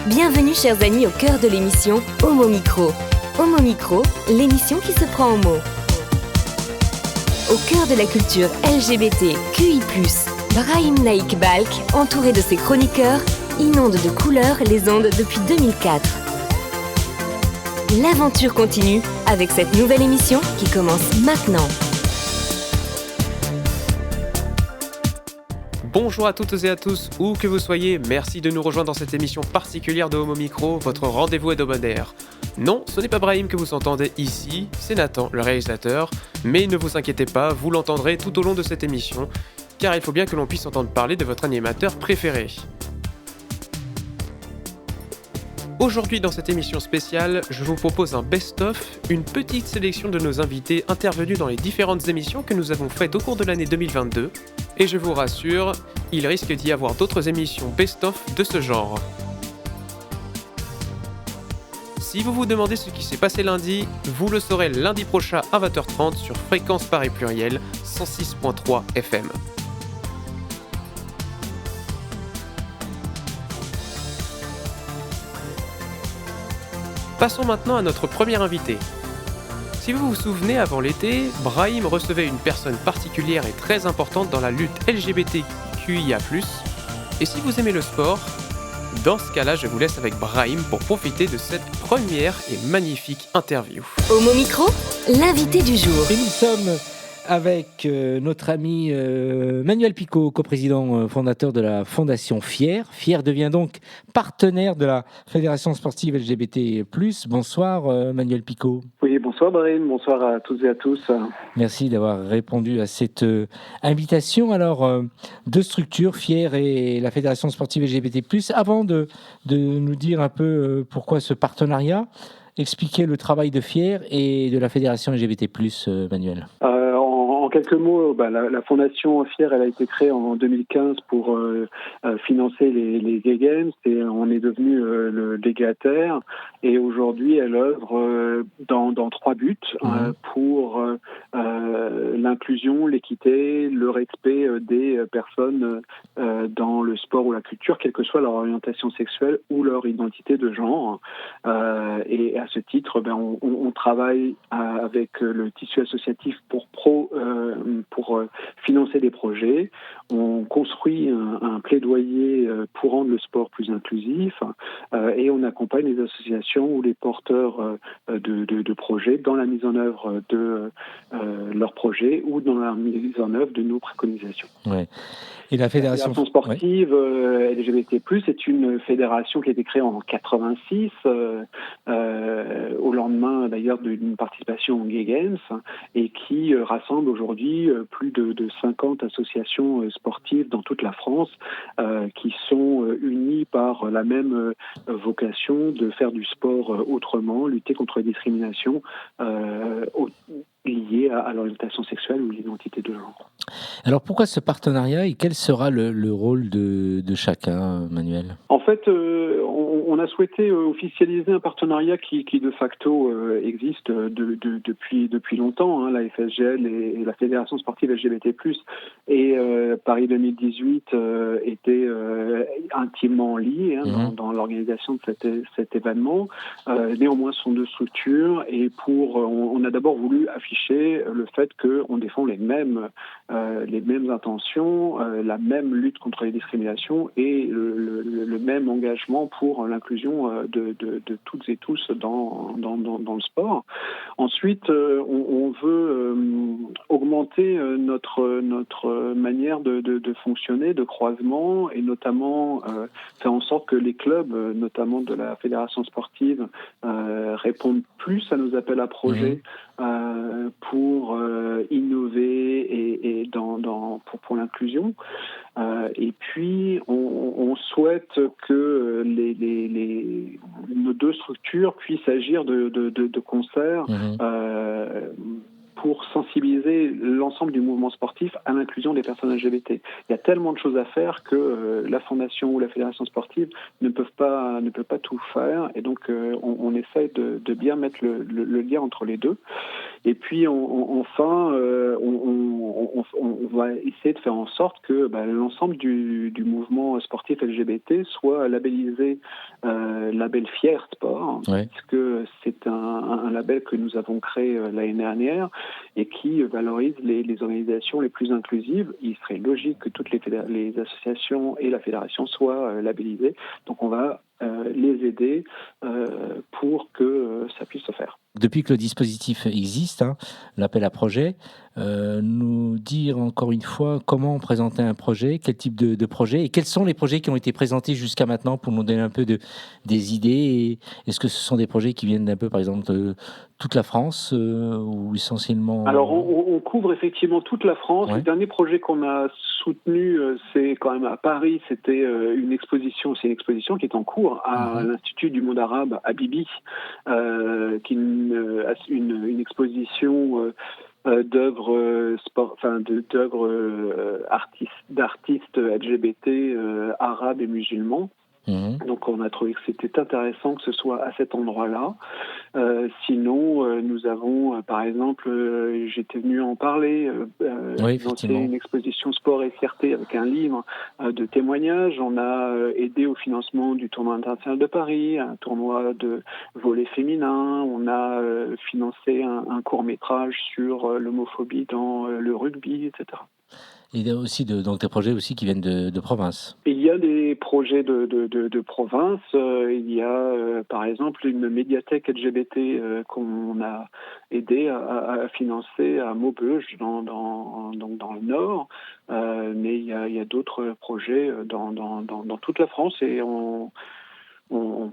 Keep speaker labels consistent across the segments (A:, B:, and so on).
A: Bienvenue chers amis au cœur de l'émission Homo Micro. Homo Micro, l'émission qui se prend en mots. Au cœur de la culture LGBT, QI+, Brahim Naik Balk, entouré de ses chroniqueurs, inonde de couleurs les ondes depuis 2004. L'aventure continue avec cette nouvelle émission qui commence maintenant.
B: Bonjour à toutes et à tous, où que vous soyez, merci de nous rejoindre dans cette émission particulière de Homo Micro, votre rendez-vous hebdomadaire. Non, ce n'est pas Brahim que vous entendez ici, c'est Nathan, le réalisateur, mais ne vous inquiétez pas, vous l'entendrez tout au long de cette émission, car il faut bien que l'on puisse entendre parler de votre animateur préféré. Aujourd'hui dans cette émission spéciale, je vous propose un best-of, une petite sélection de nos invités intervenus dans les différentes émissions que nous avons faites au cours de l'année 2022. Et je vous rassure, il risque d'y avoir d'autres émissions best-of de ce genre. Si vous vous demandez ce qui s'est passé lundi, vous le saurez lundi prochain à 20h30 sur Fréquence Paris Pluriel 106.3 FM. Passons maintenant à notre premier invité. Si vous vous souvenez, avant l'été, Brahim recevait une personne particulière et très importante dans la lutte LGBTQIA+. Et si vous aimez le sport, dans ce cas-là, je vous laisse avec Brahim pour profiter de cette première et magnifique interview.
A: Homo Micro, l'invité du jour.
C: Et nous sommes avec notre ami Manuel Picot, coprésident fondateur de la Fondation FIER. FIER devient donc partenaire de la Fédération sportive LGBT+. Bonsoir Manuel Picot.
D: Oui, bonsoir Brahim, bonsoir à toutes et à tous.
C: Merci d'avoir répondu à cette invitation. Alors, deux structures, FIER et la Fédération sportive LGBT+. Avant de nous dire un peu pourquoi ce partenariat, expliquer le travail de FIER et de la Fédération LGBT+, Manuel.
D: En quelques mots, la fondation FIER, elle a été créée en 2015 pour financer les Gay Games et on est devenu le légataire et aujourd'hui elle œuvre dans trois buts pour l'inclusion, l'équité, le respect des personnes dans le sport ou la culture, quelle que soit leur orientation sexuelle ou leur identité de genre. Et à ce titre, on travaille avec le tissu associatif pour financer des projets. On construit un plaidoyer pour rendre le sport plus inclusif et on accompagne les associations ou les porteurs de projets dans la mise en œuvre de leurs projets ou dans la mise en œuvre de nos préconisations.
C: Ouais. Et la Fédération
D: sportive LGBT+, est une fédération qui a été créée en 86, au lendemain d'ailleurs d'une participation aux Gay Games, et qui rassemble aujourd'hui plus de 50 associations sportives dans toute la France, qui sont unies par la même vocation de faire du sport autrement, lutter contre les discriminations liées à l'orientation sexuelle ou l'identité de genre.
C: Alors pourquoi ce partenariat et quel sera le rôle de chacun, Manuel ?
D: En fait, on a souhaité officialiser un partenariat qui de facto existe depuis longtemps. La FSGL et la Fédération sportive LGBT+, et Paris 2018 étaient intimement liés dans l'organisation de cet événement. Néanmoins, ce sont deux structures et on a d'abord voulu afficher le fait qu'on défend les mêmes intentions, la même lutte contre les discriminations et le même engagement pour l'inclusion de toutes et tous dans le sport. Ensuite, on veut augmenter notre manière de fonctionner, de croisement, et notamment faire en sorte que les clubs, notamment de la fédération sportive, répondent plus à nos appels à projets pour innover et pour l'inclusion. Et puis, on souhaite que nos deux structures puissent agir de concert pour sensibiliser l'ensemble du mouvement sportif à l'inclusion des personnes LGBT. Il y a tellement de choses à faire que la fondation ou la fédération sportive ne peut pas tout faire, et donc on essaye de bien mettre le lien entre les deux. Et puis enfin, on va essayer de faire en sorte que l'ensemble du mouvement sportif LGBT soit labellisé label Fier Sport, puisque c'est un label que nous avons créé l'année dernière et qui valorise les organisations les plus inclusives. Il serait logique que toutes les associations et la fédération soient labellisées. Donc on va les aider pour que ça puisse se faire.
C: Depuis que le dispositif existe, l'appel à projet, nous dire encore une fois comment présenter un projet, quel type de projet et quels sont les projets qui ont été présentés jusqu'à maintenant pour nous donner un peu des idées. Et est-ce que ce sont des projets qui viennent d'un peu, par exemple, de toute la France ou essentiellement...
D: Alors, on couvre effectivement toute la France.
C: Ouais.
D: Le dernier projet qu'on a soutenu, c'est quand même à Paris. C'était une exposition. C'est une exposition qui est en cours à l'Institut du monde arabe à Bibi, qui est une exposition d'œuvres d'artistes LGBT arabes et musulmans. Donc on a trouvé que c'était intéressant que ce soit à cet endroit-là. Sinon, nous avons, par exemple, j'étais venu en parler, lancer une exposition sport et fierté avec un livre de témoignages. On a aidé au financement du tournoi international de Paris, un tournoi de volley féminin. On a financé un court-métrage sur l'homophobie dans le rugby, etc.
C: Il y a aussi donc des projets aussi qui viennent de province.
D: Il y a des projets de province. Il y a par exemple une médiathèque LGBT qu'on a aidé à financer à Maubeuge dans le Nord. Mais il y a d'autres projets dans toute la France et on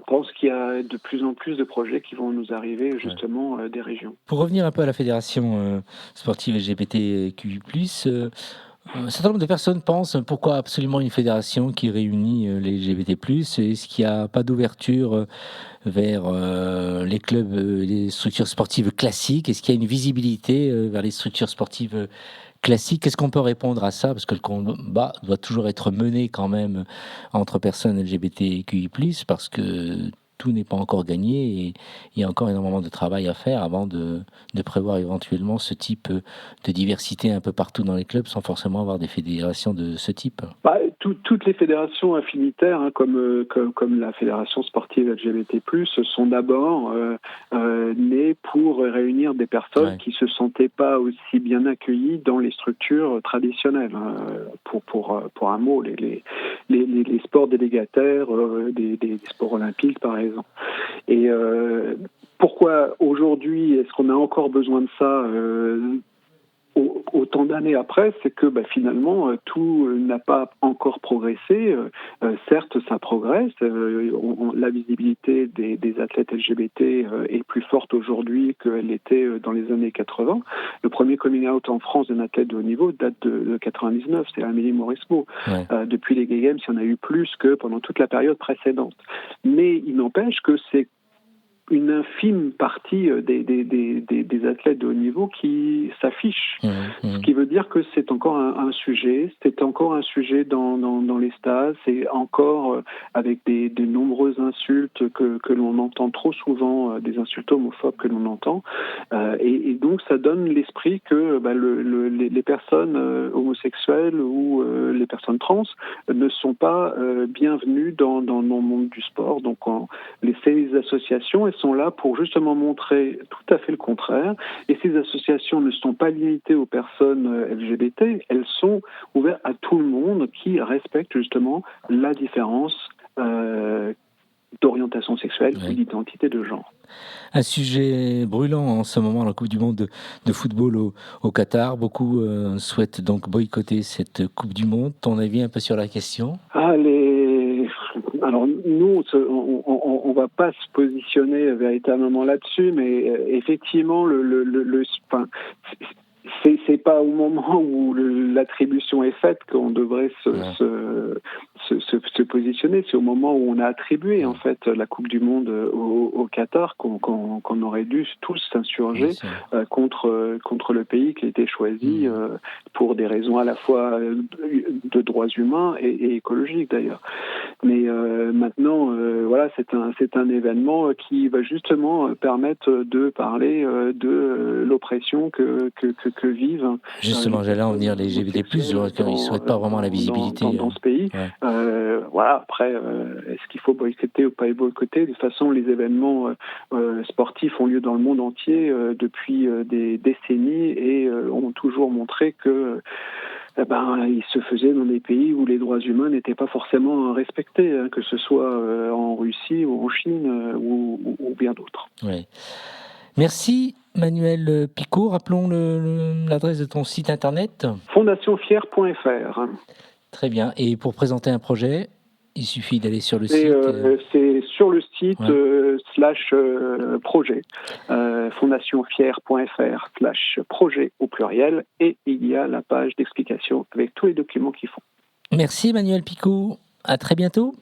D: pense qu'il y a de plus en plus de projets qui vont nous arriver justement des régions.
C: Pour revenir un peu à la fédération sportive LGBTQI+, un certain nombre de personnes pensent pourquoi absolument une fédération qui réunit les LGBT+, est-ce qu'il n'y a pas d'ouverture vers les clubs, les structures sportives classiques, est-ce qu'il y a une visibilité vers les structures sportives classiques? Qu'est-ce qu'on peut répondre à ça? Parce que le combat doit toujours être mené quand même entre personnes LGBTQI+, parce que tout n'est pas encore gagné et il y a encore énormément de travail à faire avant de prévoir éventuellement ce type de diversité un peu partout dans les clubs sans forcément avoir des fédérations de ce type.
D: Toutes les fédérations affinitaires, comme la fédération sportive LGBT+, sont d'abord nées pour réunir des personnes qui se sentaient pas aussi bien accueillies dans les structures traditionnelles. Pour un mot, les sports délégataires, des sports olympiques par exemple. Et pourquoi aujourd'hui est-ce qu'on a encore besoin de ça autant d'années après, c'est que finalement tout n'a pas encore progressé. Certes, ça progresse. La visibilité des athlètes LGBT est plus forte aujourd'hui qu'elle l'était dans les années 80. Le premier coming out en France d'un athlète de haut niveau date de 99, c'est Amélie Mauresmo. Depuis les Gay Games, il y en a eu plus que pendant toute la période précédente. Mais il n'empêche que c'est une infime partie des athlètes de haut niveau qui s'affichent. Ce qui veut dire que c'est encore un sujet, c'est encore un sujet dans les stades, c'est encore avec de nombreuses insultes que l'on entend trop souvent, des insultes homophobes que l'on entend. Et donc ça donne l'esprit que les personnes homosexuelles ou les personnes trans ne sont pas bienvenues dans le monde du sport. Donc ces associations, elles sont là pour justement montrer tout à fait le contraire. Et ces associations ne sont pas limitées aux personnes LGBT, elles sont ouvertes à tout le monde qui respecte justement la différence d'orientation sexuelle ou d'identité de genre.
C: Un sujet brûlant en ce moment, la Coupe du Monde de football au Qatar. Beaucoup souhaitent donc boycotter cette Coupe du Monde. Ton avis un peu sur la question ?
D: Alors nous, on va pas se positionner véritablement là-dessus, mais effectivement, c'est pas au moment où l'attribution est faite qu'on devrait se positionner. C'est au moment où on a attribué en fait la Coupe du Monde au Qatar qu'on aurait dû tous s'insurger contre le pays qui a été choisi pour des raisons à la fois de droits humains et écologiques d'ailleurs. Mais maintenant, voilà, c'est un événement qui va justement permettre de parler de l'oppression que vivent.
C: Justement, j'allais en venir, les LGBT+, ils ne souhaitent pas vraiment la visibilité.
D: Dans ce pays.
C: Ouais.
D: Voilà, après, est-ce qu'il faut boycotter ou pas boycotter ? De toute façon, les événements sportifs ont lieu dans le monde entier depuis des décennies et ont toujours montré que il se faisait dans des pays où les droits humains n'étaient pas forcément respectés, que ce soit en Russie ou en Chine ou bien d'autres.
C: Oui. Merci Manuel Picot. Rappelons l'adresse de ton site internet.
D: Fondationfier.fr.
C: Très bien. Et pour présenter un projet, il suffit d'aller sur le site.
D: C'est sur le site /projet. Fondationfier.fr/projet au pluriel. Et il y a la page d'explication avec tous les documents qu'il faut.
C: Merci Manuel Picot. À très bientôt.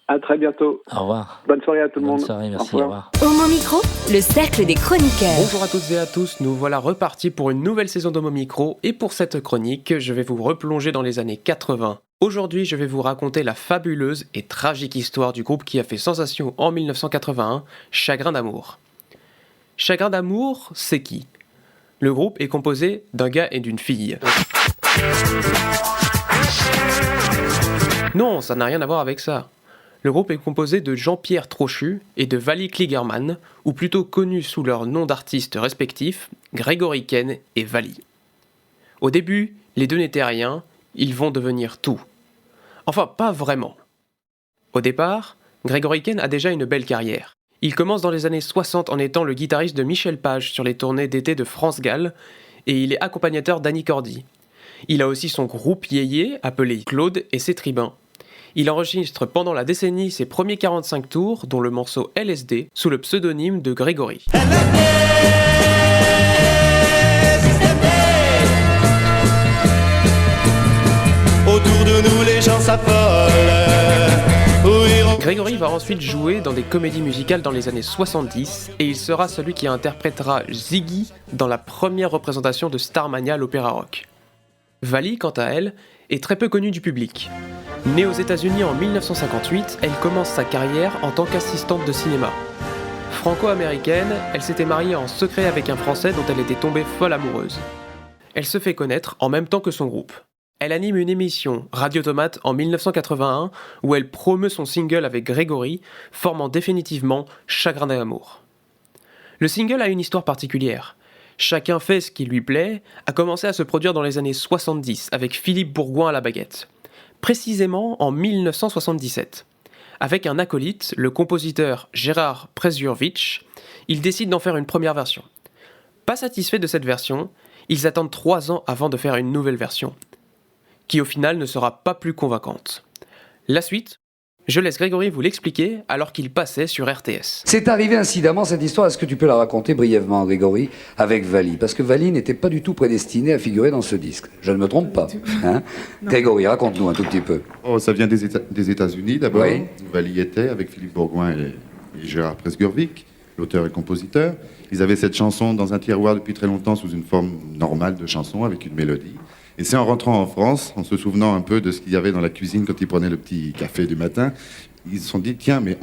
D: À très bientôt.
C: Au revoir.
D: Bonne soirée à tout le monde.
C: Bonne soirée, merci. Au revoir.
A: Homo Micro, le cercle des chroniqueurs.
B: Bonjour à toutes et à tous, nous voilà repartis pour une nouvelle saison d'Homo Micro et pour cette chronique, je vais vous replonger dans les années 80. Aujourd'hui, je vais vous raconter la fabuleuse et tragique histoire du groupe qui a fait sensation en 1981, Chagrin d'amour. Chagrin d'amour, c'est qui ? Le groupe est composé d'un gars et d'une fille. Non, ça n'a rien à voir avec ça. Le groupe est composé de Jean-Pierre Trochu et de Vali Kligerman, ou plutôt connus sous leurs noms d'artistes respectifs, Grégory Ken et Vali. Au début, les deux n'étaient rien, ils vont devenir tout. Enfin, pas vraiment. Au départ, Grégory Ken a déjà une belle carrière. Il commence dans les années 60 en étant le guitariste de Michel Page sur les tournées d'été de France Gall, et il est accompagnateur d'Annie Cordy. Il a aussi son groupe yéyé, appelé Claude et ses tribuns. Il enregistre pendant la décennie ses premiers 45 tours, dont le morceau LSD, sous le pseudonyme de Grégory.
E: Autour de nous, les gens s'affolent.
B: Grégory va ensuite jouer dans des comédies musicales dans les années 70, et il sera celui qui interprétera Ziggy dans la première représentation de Starmania à l'Opéra Rock. Vali, quant à elle, est très peu connue du public. Née aux États-Unis en 1958, elle commence sa carrière en tant qu'assistante de cinéma. Franco-américaine, elle s'était mariée en secret avec un Français dont elle était tombée folle amoureuse. Elle se fait connaître en même temps que son groupe. Elle anime une émission, Radio Tomate, en 1981, où elle promeut son single avec Grégory, formant définitivement Chagrin d'amour. Le single a une histoire particulière. Chacun fait ce qui lui plaît a commencé à se produire dans les années 70 avec Philippe Bourgoin à la baguette. Précisément en 1977. Avec un acolyte, le compositeur Gérard Przeurwicz, ils décident d'en faire une première version. Pas satisfaits de cette version, ils attendent 3 ans avant de faire une nouvelle version, qui au final ne sera pas plus convaincante. La suite, je laisse Grégory vous l'expliquer alors qu'il passait sur RTS.
F: C'est arrivé incidemment cette histoire, est-ce que tu peux la raconter brièvement, Grégory, avec Vali ? Parce que Vali n'était pas du tout prédestiné à figurer dans ce disque. Je ne me trompe pas. Hein ? Grégory, raconte-nous un tout petit peu.
G: Oh, ça vient des États-Unis d'abord.
F: Oui.
G: Vali était avec Philippe Bourgoin et Gérard Przeurwicz, l'auteur et compositeur. Ils avaient cette chanson dans un tiroir depuis très longtemps sous une forme normale de chanson avec une mélodie. Et c'est en rentrant en France, en se souvenant un peu de ce qu'il y avait dans la cuisine quand ils prenaient le petit café du matin, ils se sont dit, tiens, mais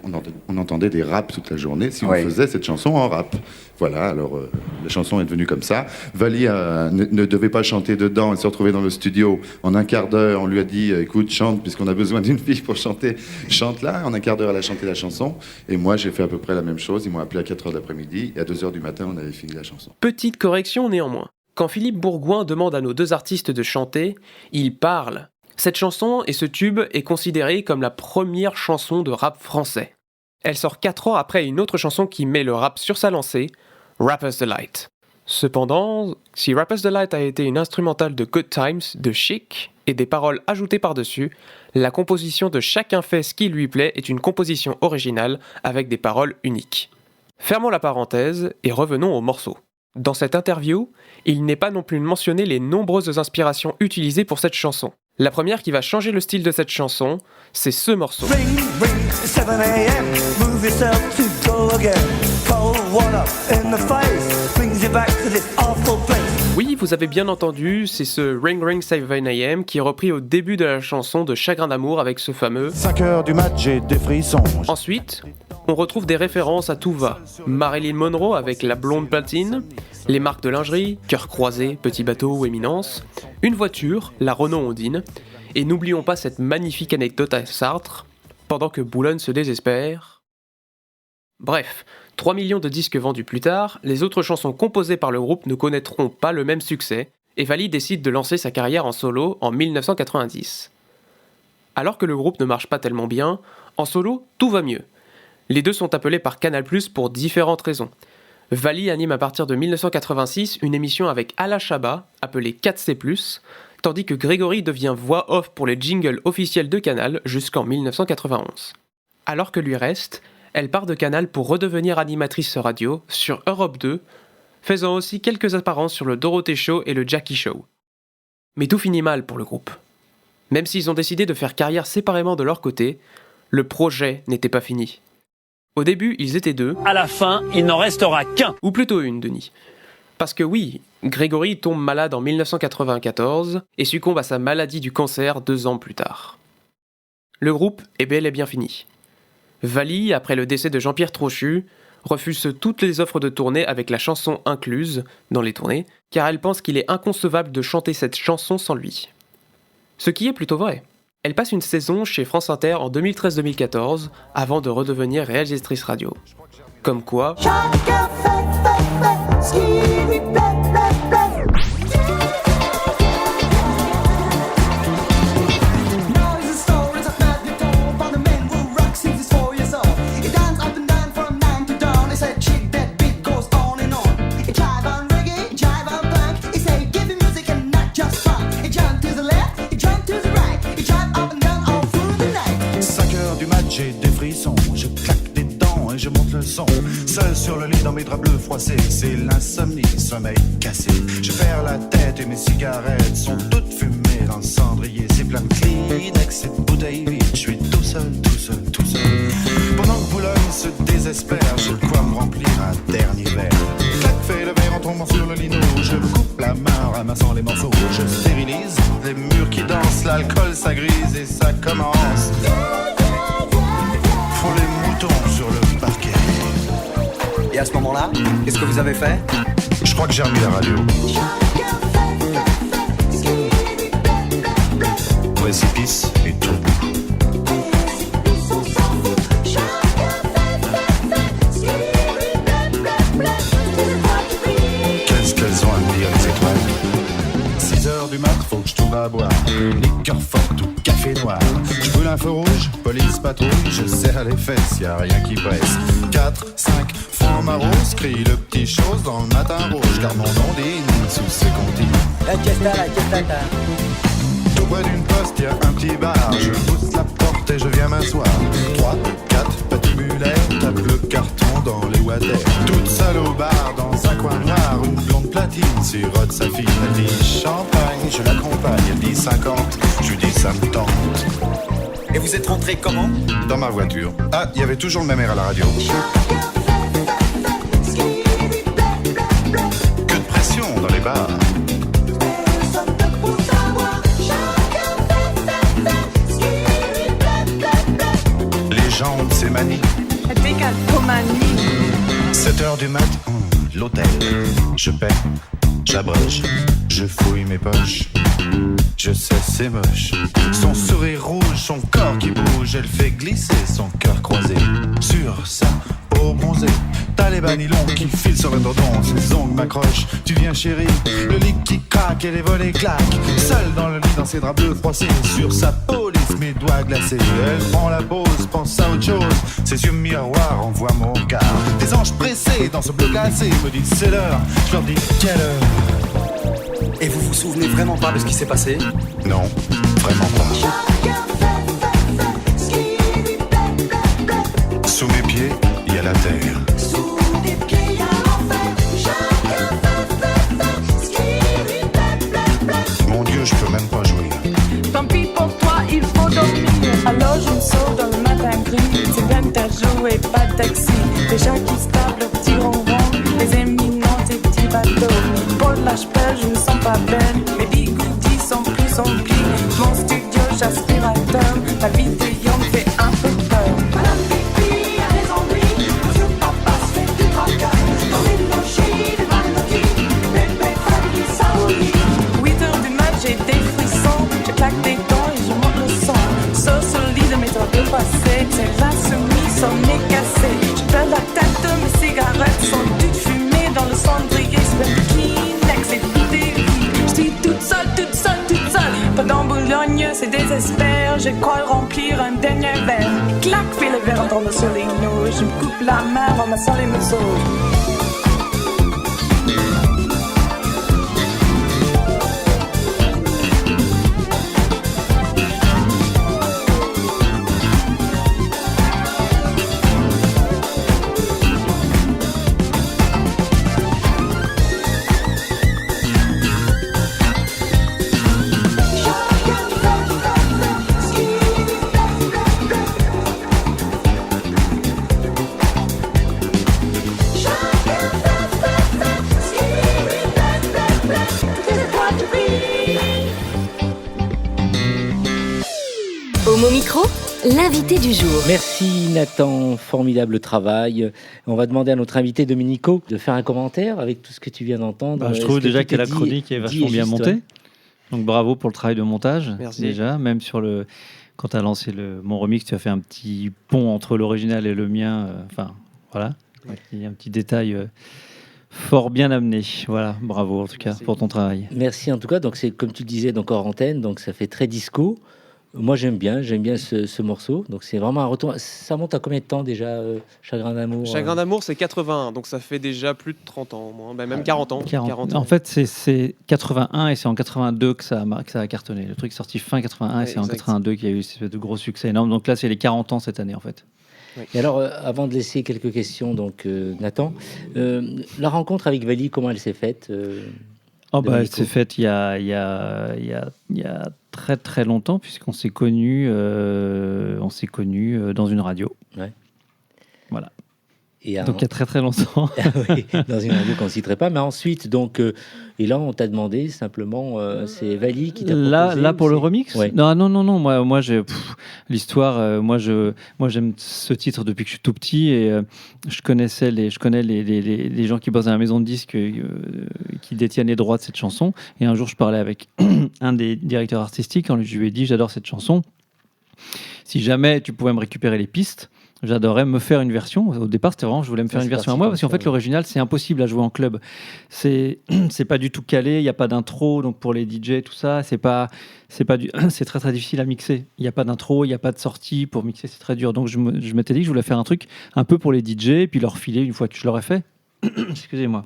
G: on entendait des raps toute la journée si on faisait cette chanson en rap. Voilà, alors la chanson est devenue comme ça. Vali ne devait pas chanter dedans, elle s'est retrouvée dans le studio. En un quart d'heure, on lui a dit, écoute, chante, puisqu'on a besoin d'une fille pour chanter, chante là. En un quart d'heure, elle a chanté la chanson. Et moi, j'ai fait à peu près la même chose. Ils m'ont appelé à 4h de l'après-midi, et à 2h du matin, on avait fini la chanson.
B: Petite correction néanmoins. Quand Philippe Bourgoin demande à nos deux artistes de chanter, il parle. Cette chanson et ce tube est considérée comme la première chanson de rap français. Elle sort 4 ans après une autre chanson qui met le rap sur sa lancée, Rapper's Delight. Cependant, si Rapper's Delight a été une instrumentale de Good Times de Chic et des paroles ajoutées par-dessus, la composition de Chacun fait ce qui lui plaît est une composition originale avec des paroles uniques. Fermons la parenthèse et revenons au morceau. Dans cette interview, il n'est pas non plus mentionné les nombreuses inspirations utilisées pour cette chanson. La première qui va changer le style de cette chanson, c'est ce morceau.
E: Ring, ring, 7 a.m. Move yourself to go again. Cold water in the face brings you back to this awful place.
B: Oui, vous avez bien entendu, c'est ce Ring Ring 7 AM qui est repris au début de la chanson de Chagrin d'amour avec ce fameux
E: 5h du mat, j'ai des frissons.
B: Ensuite, on retrouve des références à tout va. Marilyn Monroe avec la blonde platine, les marques de lingerie, Cœur croisé, Petit bateau ou Éminence, une voiture, la Renault Ondine, et n'oublions pas cette magnifique anecdote à Sartre, pendant que Boulogne se désespère. Bref, 3 millions de disques vendus plus tard, les autres chansons composées par le groupe ne connaîtront pas le même succès, et Vali décide de lancer sa carrière en solo en 1990. Alors que le groupe ne marche pas tellement bien, en solo, tout va mieux. Les deux sont appelés par Canal+ pour différentes raisons. Vali anime à partir de 1986 une émission avec Ala Chaba, appelée 4C+, tandis que Grégory devient voix off pour les jingles officiels de Canal jusqu'en 1991. Alors que lui reste, elle part de Canal pour redevenir animatrice radio sur Europe 2, faisant aussi quelques apparences sur le Dorothée Show et le Jackie Show. Mais tout finit mal pour le groupe. Même s'ils ont décidé de faire carrière séparément de leur côté, le projet n'était pas fini. Au début, ils étaient deux.
H: À la fin, il n'en restera qu'un.
B: Ou plutôt une, Denis. Parce que oui, Grégory tombe malade en 1994 et succombe à sa maladie du cancer 2 ans plus tard. Le groupe est bel et bien fini. Vali, après le décès de Jean-Pierre Trochu, refuse toutes les offres de tournée avec la chanson incluse dans les tournées, car elle pense qu'il est inconcevable de chanter cette chanson sans lui. Ce qui est plutôt vrai. Elle passe une saison chez France Inter en 2013-2014 avant de redevenir réalisatrice radio. Comme quoi...
E: J'ai des frissons, je claque des dents et je monte le son. Seul sur le lit dans mes draps bleus froissés, c'est l'insomnie, sommeil cassé. Je perds la tête et mes cigarettes sont toutes fumées dans le cendrier. C'est plein de Kleenex et de bouteilles vides, je suis tout seul, tout seul, tout seul. Pendant que Boulogne se désespère, j'ai de quoi me remplir un dernier verre. Clac, fais le verre en tombant sur le lino, je me coupe la main en ramassant les morceaux. Je stérilise les murs qui dansent, l'alcool ça grise et ça commence. Faut les moutons sur le parquet.
I: Et à ce moment-là, qu'est-ce que vous avez fait?
E: Je crois que j'ai remis la radio. Précipice et tout. Qu'est-ce qu'elles ont à me dire les étoiles? 6h du mat, faut que je trouve à boire. Liqueur forte ou café noir. Je brûle un feu rouge, police patrouille, je serre les fesses, y'a rien qui presse. 4, 5, francs marros, crie le petit chose dans le matin rouge, car mon ondine sous ses comptines.
I: La fiesta,
E: Tout près d'une poste, y'a un petit bar, je pousse la porte et je viens m'asseoir. 3, 4, petits mulets, tape le carton dans les water. Toute seule au bar, dans un coin noir, une blonde platine sirote sa fille. Elle dit champagne, je l'accompagne, elle dit 50, je lui dis ça me tente.
I: Et vous êtes rentré comment?
E: Dans ma voiture. Ah, il y avait toujours le même air à la radio. Que de pression dans les bars. Les jambes, c'est manie. 7h du mat, l'hôtel. Je paie, j'abreuge, je fouille mes poches. Je sais c'est moche. Son sourire rouge, son corps qui bouge, elle fait glisser son cœur croisé sur sa peau bronzée. T'as les banilons qui filent sur le dodon, ses ongles m'accrochent. Tu viens chérie, le lit qui craque et les volets claquent. Seule dans le lit, dans ses draps bleus froissés, sur sa peau lisse, mes doigts glacés. Elle prend la pause, pense à autre chose. Ses yeux miroirs envoient mon regard. Des anges pressés dans ce bleu glacé me disent c'est l'heure. Je leur dis quelle heure?
I: Et vous vous souvenez vraiment pas de ce qui s'est passé?
E: Non, vraiment pas. Sous mes pieds, il y a la terre. Mon Dieu, je peux même pas jouer.
J: Tant pis pour toi, il faut dormir. Alors je me sauve dans le matin gris. C'est bien que t'as joué, pas de taxi. Les gens qui se tapent leurs petits ronrons, les éminents, tes petits bateaux. Pour la je s'oublie. Mon studio, j'aspirateur, la vidéo me fait un peu peur. Madame Pipi a raison, oui, monsieur papa se fait du tracas. Dans les logis, des maladies, bébé famille, saouli. 8h du mat, j'ai des frissons, je claque des dents et je monte le son. Saut sur le lit de mes heures de passé, c'est la soumise, son nez cassé. Je perds la tête, mes cigarettes sont toutes fumées dans le cendrier. C'est le Kleenex et tout est vide. Je suis toute seule, toute seule, toute seule. Pas dans Boulogne, c'est désespère. Je crois remplir un dernier verre. Clac, fais le verre en tombant sur les genoux. Je me coupe la main en massant les museaux.
A: Homo Micro, l'invité du jour.
C: Merci Nathan, formidable travail. On va demander à notre invité Domenico de faire un commentaire avec tout ce que tu viens d'entendre.
K: Je trouve déjà que la chronique est vachement bien montée. Ouais. Donc bravo pour le travail de montage.
B: Merci.
K: Déjà, même sur quand tu as lancé mon remix, tu as fait un petit pont entre l'original et le mien. Voilà. Il y a un petit détail fort bien amené. Voilà, bravo en tout cas pour ton travail.
C: Merci en tout cas. Donc c'est comme tu le disais donc hors antenne, donc ça fait très disco. Moi j'aime bien ce morceau. Donc c'est vraiment un retour. Ça monte à combien de temps déjà, Chagrin d'amour?
B: Chagrin d'amour, c'est 81, donc ça fait déjà plus de 30 ans, même 40 ans.
K: 40 ans. En fait, c'est 81 et c'est en 82 que ça a cartonné. Le truc est sorti fin 81 et c'est en 82 qu'il y a eu de gros succès énormes. Donc là, c'est les 40 ans cette année en fait.
C: Oui. Et alors, avant de laisser quelques questions, donc Nathan, la rencontre avec Vali, comment elle s'est faite
K: elle s'est faite il y a très très longtemps puisqu'on s'est connus dans une radio. Ouais. Voilà. Donc il y a très très longtemps.
C: Oui, dans une radio qu'on ne citerait pas. Mais ensuite, donc, et là, on t'a demandé simplement, c'est Vali qui t'a proposé.
K: Là pour le remix.
C: Ouais.
K: Non. Moi, l'histoire. Moi, j'aime ce titre depuis que je suis tout petit et je connais les gens qui bossent à la maison de disques qui détiennent les droits de cette chanson. Et un jour, je parlais avec un des directeurs artistiques. Je lui ai dit, j'adore cette chanson. Si jamais tu pouvais me récupérer les pistes. J'adorais me faire une version. Au départ, c'était vraiment, je voulais me faire une version à moi parce qu'en fait, l'original, c'est impossible à jouer en club. C'est pas du tout calé. Il y a pas d'intro, donc pour les DJ, tout ça, c'est très très difficile à mixer. Il y a pas d'intro, il y a pas de sortie pour mixer, c'est très dur. Donc je m'étais dit que je voulais faire un truc un peu pour les DJ et puis leur filer une fois que je l'aurais fait. Excusez-moi.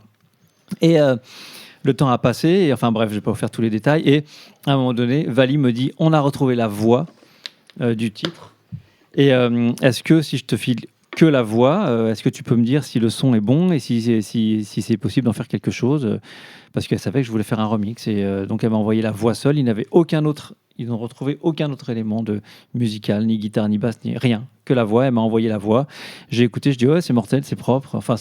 K: Et le temps a passé. Et enfin bref, je vais pas vous faire tous les détails. Et à un moment donné, Vali me dit, on a retrouvé la voix du titre. Et est-ce que si je te file que la voix, est-ce que tu peux me dire si le son est bon et si c'est possible d'en faire quelque chose parce qu'elle savait que je voulais faire un remix. Et donc elle m'a envoyé la voix seule. Ils n'ont retrouvé aucun autre élément de musical, ni guitare, ni basse, ni rien. Que la voix. Elle m'a envoyé la voix. J'ai écouté, je dis ouais, c'est mortel, c'est propre. Enfin,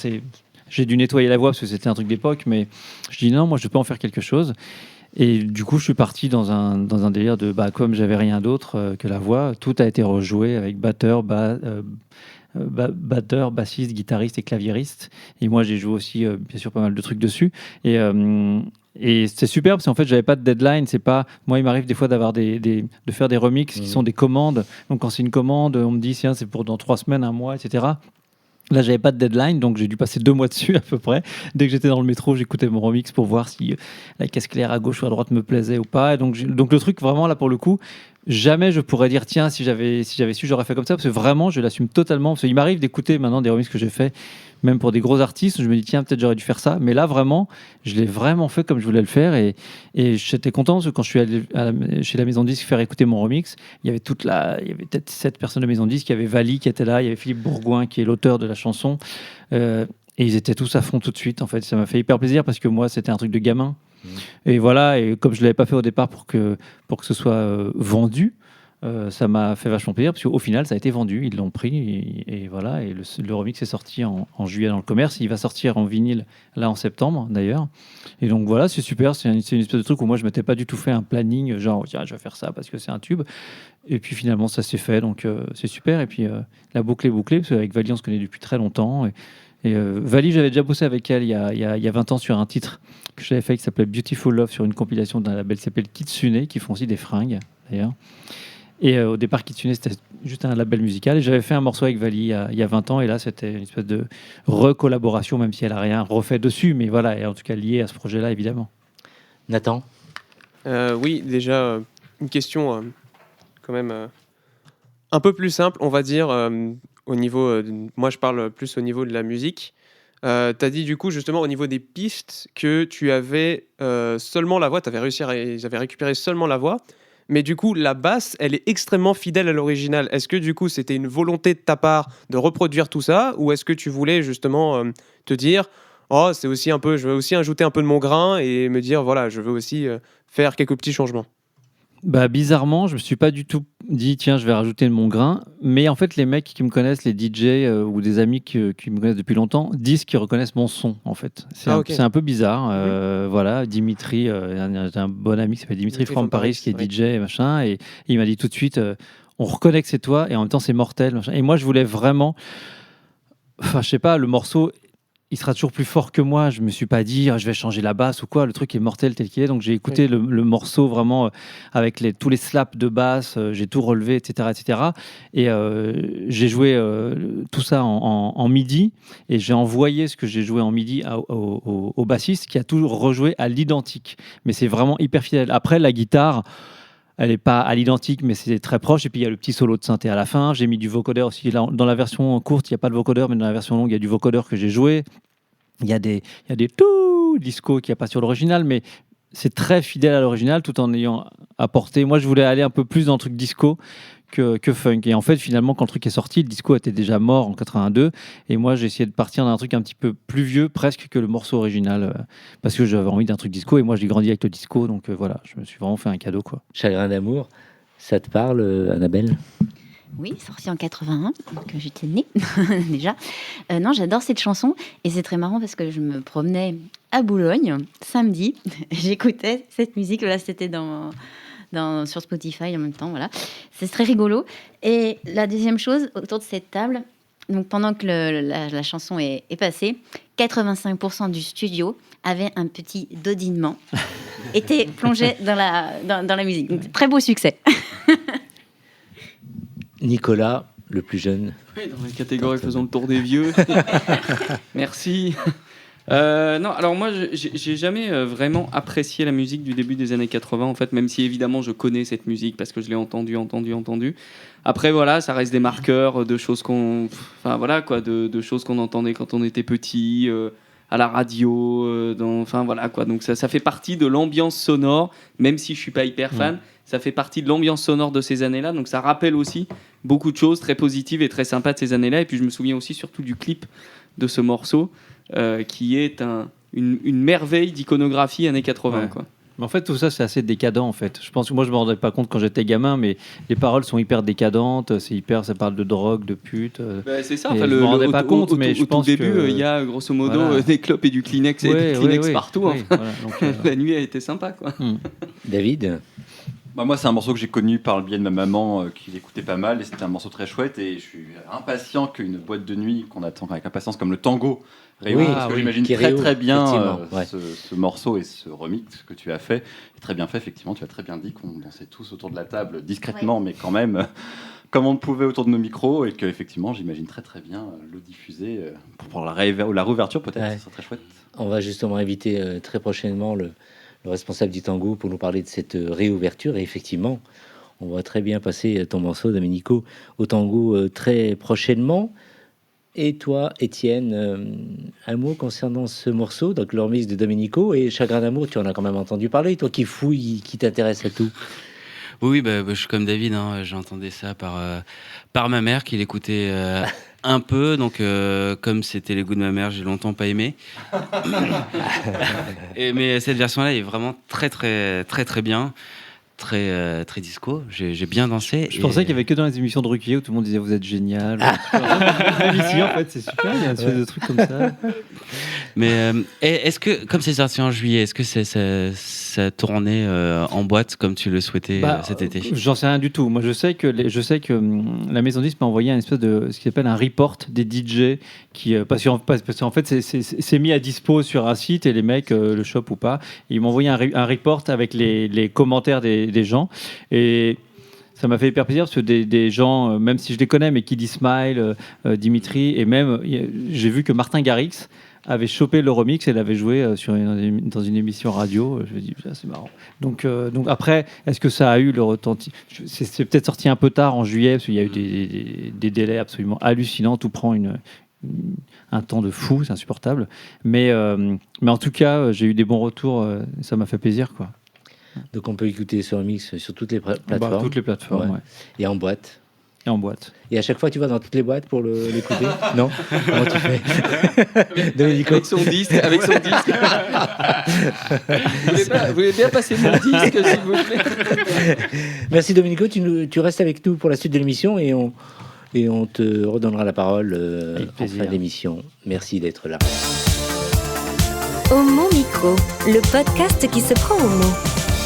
K: j'ai dû nettoyer la voix parce que c'était un truc d'époque, mais je dis non, moi je peux en faire quelque chose. Et du coup, je suis parti dans un délire de comme j'avais rien d'autre que la voix, tout a été rejoué avec batteur, bassiste, guitariste et claviériste. Et moi, j'ai joué aussi, bien sûr, pas mal de trucs dessus. Et c'est super parce qu'en fait, j'avais pas de deadline. Moi, il m'arrive des fois de faire des remixes qui sont des commandes. Donc, quand c'est une commande, on me dit tiens, c'est pour dans 3 semaines, 1 mois, etc. Là, j'avais pas de deadline, donc j'ai dû passer 2 mois dessus à peu près. Dès que j'étais dans le métro, j'écoutais mon remix pour voir si la caisse claire à gauche ou à droite me plaisait ou pas. Et donc le truc, vraiment, là, pour le coup, jamais je pourrais dire tiens, si j'avais su, j'aurais fait comme ça, parce que vraiment, je l'assume totalement. Parce qu'il m'arrive d'écouter maintenant des remixes que j'ai fait, même pour des gros artistes, je me dis tiens, peut-être j'aurais dû faire ça. Mais là, vraiment, je l'ai vraiment fait comme je voulais le faire. Et j'étais content parce que quand je suis allé chez la maison de disque faire écouter mon remix, il y avait peut-être 7 personnes de maison de disque. Il y avait Vali qui était là, il y avait Philippe Bourgoin qui est l'auteur de la chanson. Et ils étaient tous à fond tout de suite. En fait, ça m'a fait hyper plaisir parce que moi, c'était un truc de gamin. Et voilà, et comme je ne l'avais pas fait au départ pour que ce soit vendu, Ça m'a fait vachement plaisir parce qu'au final, ça a été vendu. Ils l'ont pris et voilà. Et le remix est sorti en juillet dans le commerce. Il va sortir en vinyle là en septembre d'ailleurs. Et donc voilà, c'est super. C'est une espèce de truc où moi je m'étais pas du tout fait un planning genre tiens, je vais faire ça parce que c'est un tube. Et puis finalement, ça s'est fait. Donc c'est super. Et puis la boucle est bouclée parce qu'avec Vali, on se connaît depuis très longtemps. Et Vali, j'avais déjà bossé avec elle il y a 20 ans sur un titre que j'avais fait qui s'appelait Beautiful Love sur une compilation d'un label qui s'appelle Kitsune, qui font aussi des fringues d'ailleurs. Et au départ, Kitsune, c'était juste un label musical. Et j'avais fait un morceau avec Vali il y a 20 ans. Et là, c'était une espèce de recollaboration, même si elle n'a rien refait dessus. Mais voilà, et en tout cas lié à ce projet-là, évidemment.
C: Nathan ?
B: Oui, déjà, une question quand même un peu plus simple, on va dire, au niveau... moi, je parle plus au niveau de la musique. Tu as dit, du coup, justement, au niveau des pistes, que tu avais seulement la voix. Tu avais réussi ils avaient récupéré seulement la voix. Mais du coup, la basse, elle est extrêmement fidèle à l'original. Est-ce que du coup, c'était une volonté de ta part de reproduire tout ça, ou est-ce que tu voulais justement te dire, oh, c'est aussi un peu, je veux aussi ajouter un peu de mon grain et me dire, voilà, je veux aussi faire quelques petits changements.
K: Bah, bizarrement, je me suis pas du tout dit tiens, je vais rajouter de mon grain. Mais en fait, les mecs qui me connaissent, les DJ ou des amis qui me connaissent depuis longtemps, disent qu'ils reconnaissent mon son. En fait, c'est un peu bizarre. Voilà, Dimitri, un bon ami qui s'appelle Dimitri from Paris, qui est DJ et machin, et il m'a dit tout de suite, on reconnaît que c'est toi, et en même temps c'est mortel. Machin. Et moi, je voulais vraiment, enfin, je sais pas, le morceau. Il sera toujours plus fort que moi. Je me suis pas dit je vais changer la basse ou quoi. Le truc est mortel tel qu'il est. Donc j'ai écouté le morceau vraiment avec tous les slaps de basse. J'ai tout relevé, etc., etc. Et j'ai joué tout ça en midi et j'ai envoyé ce que j'ai joué en midi au bassiste qui a toujours rejoué à l'identique. Mais c'est vraiment hyper fidèle. Après la guitare. Elle n'est pas à l'identique, mais c'est très proche. Et puis, il y a le petit solo de synthé à la fin. J'ai mis du vocodeur aussi. Là, dans la version courte, il n'y a pas de vocodeur, mais dans la version longue, il y a du vocodeur que j'ai joué. Il y a des tout disco qu'il n'y a pas sur l'original, mais c'est très fidèle à l'original tout en ayant apporté. Moi, je voulais aller un peu plus dans le truc disco que funk. Et en fait, finalement, quand le truc est sorti, le disco était déjà mort en 82. Et moi, j'ai essayé de partir dans un truc un petit peu plus vieux, presque que le morceau original, parce que j'avais envie d'un truc disco. Et moi, j'ai grandi avec le disco. Donc voilà, je me suis vraiment fait un cadeau, quoi.
C: Chagrin d'amour, ça te parle, Annabelle ?
L: Oui, sorti en 81, donc j'étais née déjà. Non, j'adore cette chanson et c'est très marrant parce que je me promenais à Boulogne samedi, j'écoutais cette musique, là c'était sur Spotify en même temps, voilà. C'est très rigolo. Et la deuxième chose, autour de cette table, donc pendant que la chanson est passée, 85% du studio avait un petit dodinement, était plongé dans la musique. Donc, très beau succès.
C: Nicolas, le plus jeune.
M: Oui, dans la catégorie faisons le tour des vieux. Merci. Non, alors moi, j'ai jamais vraiment apprécié la musique du début des années 80, en fait, même si évidemment je connais cette musique parce que je l'ai entendue. Après, voilà, ça reste des marqueurs de choses enfin voilà quoi, de choses qu'on entendait quand on était petit, à la radio, enfin voilà quoi. Donc ça fait partie de l'ambiance sonore, même si je suis pas hyper fan. Ça fait partie de l'ambiance sonore de ces années-là, donc ça rappelle aussi beaucoup de choses très positives et très sympas de ces années-là. Et puis je me souviens aussi surtout du clip de ce morceau, qui est une merveille d'iconographie années 80. Ouais. Quoi.
K: Mais en fait, tout ça, c'est assez décadent, en fait. Je pense que moi, je ne me rendais pas compte quand j'étais gamin, mais les paroles sont hyper décadentes, ça parle de drogue, de pute.
M: C'est ça,
K: je ne me rendais pas compte, mais je pense
M: au début, il y a grosso modo des clopes et du Kleenex, partout.
K: Oui, voilà, donc,
M: la nuit a été sympa, quoi.
C: David ?
N: Moi, c'est un morceau que j'ai connu par le biais de ma maman qui l'écoutait pas mal et c'était un morceau très chouette et je suis impatient qu'une boîte de nuit qu'on attend avec impatience comme le tango réouvre parce que j'imagine très bien ce morceau et ce remix que tu as fait. Et très bien fait, effectivement, tu as très bien dit qu'on dansait tous autour de la table discrètement mais quand même comme on le pouvait autour de nos micros et qu'effectivement, j'imagine très bien le diffuser pour la réouverture peut-être, ce serait très chouette.
C: On va justement inviter très prochainement le responsable du tango pour nous parler de cette réouverture. Et effectivement, on va très bien passer ton morceau, Domenico, au tango très prochainement. Et toi, Étienne, un mot concernant ce morceau, donc le remix de Domenico et Chagrin d'amour, tu en as quand même entendu parler, toi qui fouilles, qui t'intéresse à tout.
O: Oui, je suis comme David, j'entendais ça par ma mère qui l'écoutait un peu, donc comme c'était les goûts de ma mère, j'ai longtemps pas aimé. Mais cette version-là est vraiment très très très très bien, très disco. J'ai bien dansé.
K: Je pensais qu'il y avait que dans les émissions de Ruquier où tout le monde disait vous êtes génial. Ici, en fait, c'est super. Il y a un espèce de truc comme ça.
O: Mais est-ce que, comme c'est sorti en juillet, est-ce que ça tournait en boîte comme tu le souhaitais cet été?
K: J'en sais rien du tout. Moi, je sais que la maison 10 m'a envoyé un espèce de ce qu'ils appelle un report des DJ qui parce qu'en fait c'est mis à dispo sur un site et les mecs le chopent ou pas. Et ils m'ont envoyé un report avec les commentaires des gens et ça m'a fait hyper plaisir parce que des gens, même si je les connais, mais qui disent Smile, Dimitri, et même j'ai vu que Martin Garrix avait chopé le remix et l'avait joué dans une émission radio. Je me dis, c'est marrant. Donc après, est-ce que ça a eu le retenti? C'est peut-être sorti un peu tard en juillet parce qu'il y a eu des délais absolument hallucinants. Tout prend un temps de fou, c'est insupportable. Mais en tout cas, j'ai eu des bons retours. Ça m'a fait plaisir, quoi.
C: Donc on peut écouter ce remix sur toutes les plateformes.
K: Toutes les plateformes, ouais.
C: Et en boîte.
K: Et en boîte.
C: Et à chaque fois, tu vas dans toutes les boîtes pour l'écouter? Non? Comment tu fais? Domenico.
M: Avec son disque. Vous voulez bien passer mon disque, s'il vous plaît?
C: Merci Domenico, tu restes avec nous pour la suite de l'émission et on te redonnera la parole en fin d'émission. Merci d'être là.
A: Homo Micro, le podcast qui se prend au mot.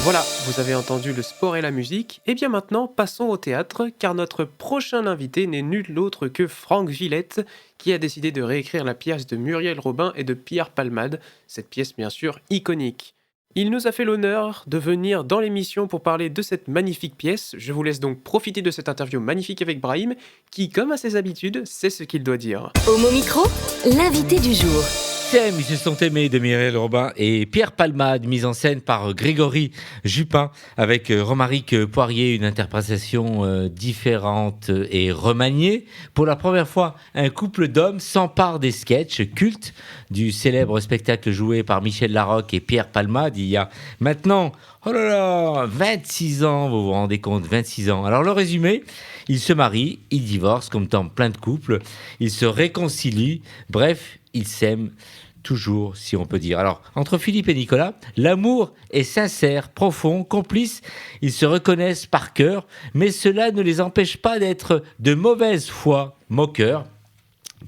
B: Voilà, vous avez entendu le sport et la musique, et bien maintenant passons au théâtre, car notre prochain invité n'est nul autre que Franck Villette, qui a décidé de réécrire la pièce de Muriel Robin et de Pierre Palmade, cette pièce bien sûr iconique. Il nous a fait l'honneur de venir dans l'émission pour parler de cette magnifique pièce. Je vous laisse donc profiter de cette interview magnifique avec Brahim, qui, comme à ses habitudes, sait ce qu'il doit dire.
A: Homo Micro, l'invité du jour.
C: Ils se sont aimés de Muriel Robin et Pierre Palmade, mise en scène par Grégory Jupin, avec Romaric Poirier, une interprétation différente et remaniée. Pour la première fois, un couple d'hommes s'empare des sketchs cultes du célèbre spectacle joué par Michel Larocque et Pierre Palmade il y a maintenant, 26 ans, vous vous rendez compte, 26 ans. Alors le résumé, ils se marient, ils divorcent comme dans plein de couples, ils se réconcilient, bref, ils s'aiment toujours, si on peut dire. Alors, entre Philippe et Nicolas, l'amour est sincère, profond, complice. Ils se reconnaissent par cœur, mais cela ne les empêche pas d'être de mauvaise foi, moqueurs,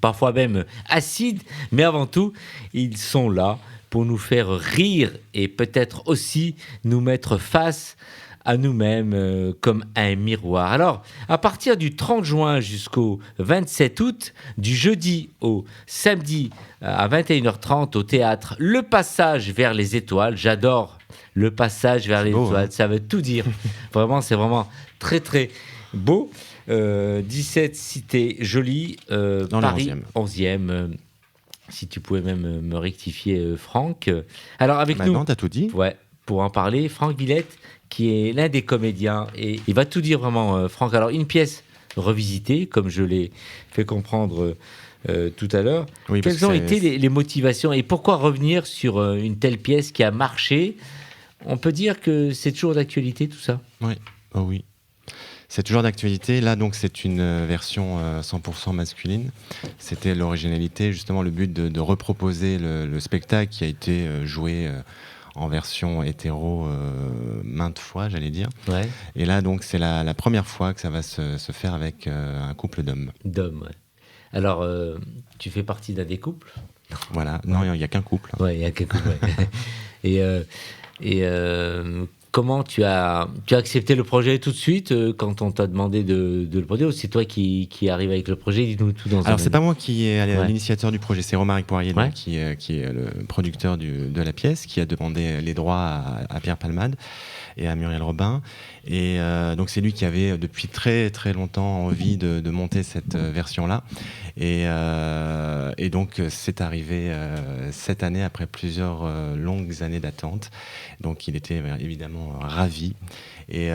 C: parfois même acides, mais avant tout, ils sont là pour nous faire rire et peut-être aussi nous mettre face à nous-mêmes comme un miroir. Alors, à partir du 30 juin jusqu'au 27 août, du jeudi au samedi à 21h30 au théâtre, Le Passage vers les étoiles. J'adore Le Passage vers les étoiles, ça veut tout dire. Vraiment, c'est vraiment très très beau. 17 Cité Jolie,
P: dans
C: Paris,
P: le
C: 11e. Si tu pouvais même me rectifier, Franck. Alors, avec nous...
P: Non, t'as tout dit.
C: Ouais, pour en parler, Franck Villette, qui est l'un des comédiens, et il va tout dire vraiment, Franck. Alors, une pièce revisitée, comme je l'ai fait comprendre tout à l'heure.
P: Oui,
C: quelles ont été les motivations et pourquoi revenir sur une telle pièce qui a marché? On peut dire que c'est toujours d'actualité, tout ça?
P: Oui, oh oui. C'est toujours d'actualité. Là, donc, c'est une version 100% masculine. C'était l'originalité, justement, le but de reproposer le spectacle qui a été joué en version hétéro maintes fois, j'allais dire.
C: Ouais.
P: Et là, donc, c'est la première fois que ça va se faire avec un couple d'hommes.
C: D'hommes, ouais. Alors, tu fais partie d'un des couples?
P: Voilà. Non, il n'y a qu'un couple.
C: Ouais, il n'y a qu'un couple, ouais. Et comment tu as accepté le projet tout de suite quand on t'a demandé de le produire, ou c'est toi qui arrive avec le projet? Dis-nous tout dans un
P: Alors, c'est pas moi qui est l'initiateur du projet, c'est Romaric Poirier,
C: Ouais.
P: qui est le producteur de la pièce, qui a demandé les droits à Pierre Palmade et à Muriel Robin. Et donc, c'est lui qui avait depuis très très longtemps envie de monter cette version-là. Et donc, c'est arrivé cette année après plusieurs longues années d'attente. Donc, il était évidemment ravi. Et